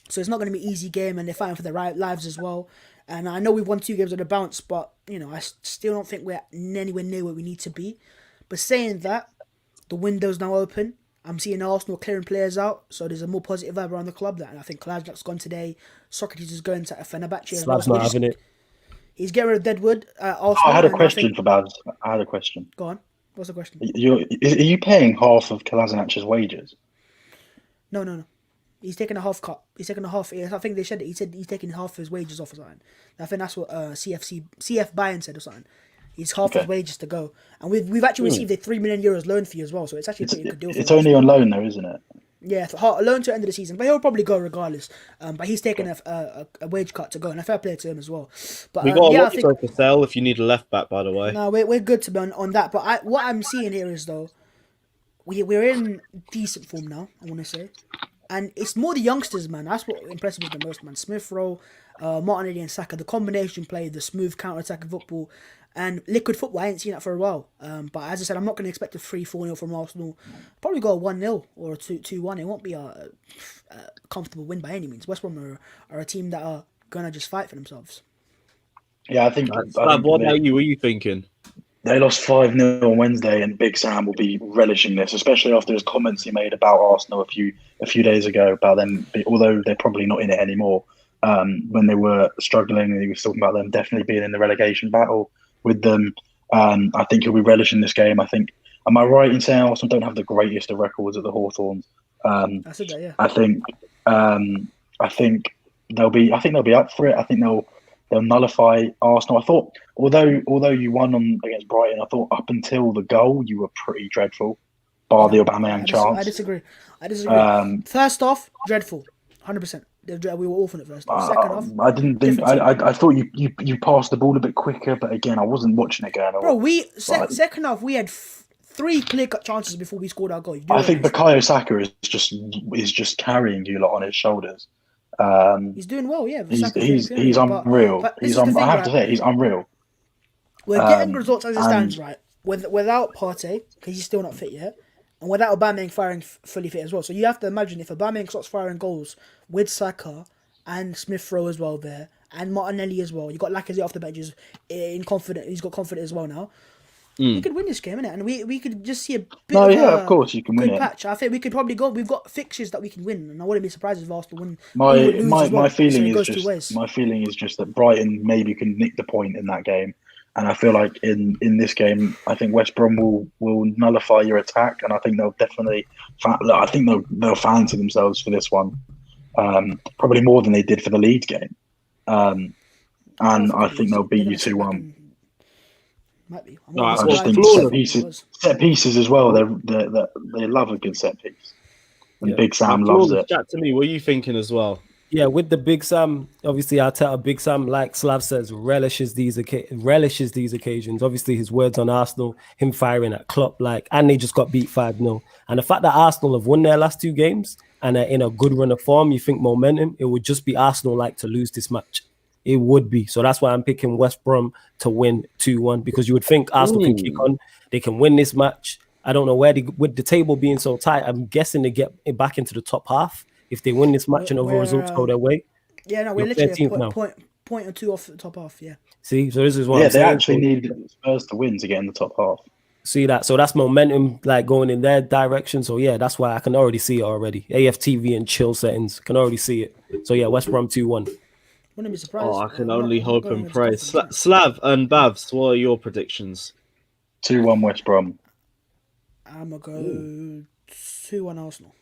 So it's not going to be an easy game, and they're fighting for their lives as well. And I know we've won 2 games on the bounce, but, you know, I still don't think we're anywhere near where we need to be. But saying that, the window's now open. I'm seeing Arsenal clearing players out, so there's a more positive vibe around the club. That, and I think Kalajdzak's gone today. Socrates is going to Fenerbahce as well. Slav's not having it. He's getting rid of Deadwood. Arsenal, I had a question for Babs. I had a question. Go on. What's the question? Are you paying half of Kalajdzak's wages? No. He's taking a half cut. He's taking a half. I think they said it. He said he's taking half his wages off or something. I think that's what CF Bayern said or something. He's half his wages to go, and we've actually received a €3 million loan fee as well. So it's actually a pretty good deal. It's only on loan though, isn't it? Yeah, a loan to the end of the season, but he'll probably go regardless. But he's taking a wage cut to go, and a fair play to him as well. But we got a lot for sale if you need a left back, by the way. No, we're good to be on that. But what I'm seeing here is though, we're in decent form now. I want to say. And it's more the youngsters, man. That's what impresses me the most, man. Smith Rowe, Martinelli and Saka, the combination play, the smooth counter-attacking football, and liquid football. I ain't seen that for a while. But as I said, I'm not going to expect a 3-4-0 from Arsenal. Probably go a 1-0 or a 2-1. It won't be a comfortable win by any means. West Brom are a team that are going to just fight for themselves. Yeah, I think... what about you? What are you thinking? They lost 5-0 on Wednesday, and Big Sam will be relishing this, especially after his comments he made about Arsenal a few days ago about them. Although they're probably not in it anymore, when they were struggling, and he was talking about them definitely being in the relegation battle with them. I think he'll be relishing this game. I think. Am I right in saying Arsenal don't have the greatest of records at the Hawthorns? I said that, yeah. I think they'll be up for it. I think they'll nullify Arsenal. I thought, although you won against Brighton, I thought up until the goal you were pretty dreadful, bar the Aubameyang chance. I disagree. First off, dreadful, 100%. We were awful at first. Second off, I didn't think. I thought you passed the ball a bit quicker, but again, I wasn't watching it going. Bro, second half we had 3 clear-cut chances before we scored our goal. I think Bukayo Saka is just carrying you lot on his shoulders. He's doing well, yeah. He's unreal. I have to say, he's unreal. We're getting results as it stands, right? Without Partey, because he's still not fit yet, and without Aubameyang firing fully fit as well. So you have to imagine if Aubameyang starts firing goals with Saka and Smith Rowe as well there, and Martinelli as well. You got Lacazette off the benches in confident. He's got confidence as well now. We could win this game, innit? And we could just see a bit of course you can win it. Patch. I think we could probably go. We've got fixtures that we can win, and I wouldn't be surprised if Arsenal win. My feeling is just that Brighton maybe can nick the point in that game, and I feel like in this game, I think West Brom will nullify your attack, and I think they'll definitely. I think they'll fancy themselves for this one, probably more than they did for the Leeds game, and I think they'll beat you 2-1. Might be. I just think set pieces as well. They love a good set piece, and Big Sam loves it. Chat to me. What are you thinking as well? Yeah, with the Big Sam, obviously Arteta, Big Sam, like Slav says, relishes these occasions. Obviously, his words on Arsenal, him firing at Klopp, and they just got beat 5-0. And the fact that Arsenal have won their last 2 games and are in a good run of form, you think momentum, it would just be Arsenal to lose this match. It would be. So that's why I'm picking West Brom to win 2-1, because you would think Arsenal can kick on, they can win this match. I don't know with the table being so tight, I'm guessing they get it back into the top half. If they win this match and other results go their way. Yeah, no, we're literally a point or 2 off the top half, yeah. See, so this is what I'm saying. Yeah, they actually need Spurs to win to get in the top half. See that? So that's momentum going in their direction. So yeah, that's why I can already see it already. AFTV and chill settings, can already see it. So yeah, West Brom 2-1. Wouldn't be surprised. Oh, I can only hope and pray. Slav and Babs, what are your predictions? 2-1 West Brom. I'm going to go 2-1 Arsenal.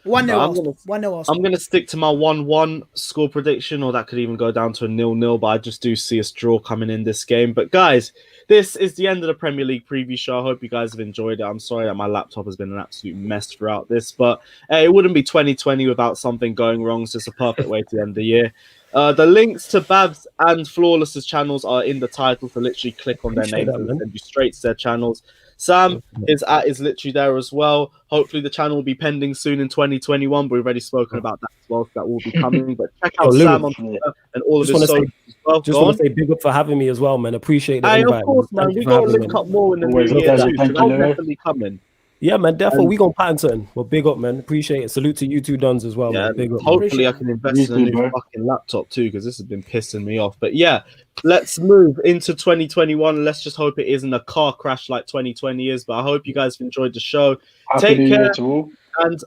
1-0 Arsenal. 1-0 Arsenal. I'm going to stick to my 1-1 score prediction, or that could even go down to a 0-0, but I just do see a draw coming in this game. But guys, this is the end of the Premier League preview show. I hope you guys have enjoyed it. I'm sorry that my laptop has been an absolute mess throughout this, but it wouldn't be 2020 without something going wrong, so it's a perfect way to end the year. The links to Babs and Flawless's channels are in the title, so literally click on their names and send you straight to their channels. Sam is literally there as well. Hopefully the channel will be pending soon in 2021, but we've already spoken about that as well, so that will be coming. But check out Sam on Twitter and all of his socials as well. Just want to say big up for having me as well, man. Appreciate the invite. Of course, man. We got to link up more in the new year. So I'll definitely come in. Yeah, man, definitely. We gonna pattern something. Well, big up, man. Appreciate it. Salute to you two Dons as well, man. Big up. Hopefully I can invest in a new fucking laptop too, because this has been pissing me off. But yeah, let's move into 2021. Let's just hope it isn't a car crash like 2020 is. But I hope you guys have enjoyed the show. Happy Take New care. Year to all. And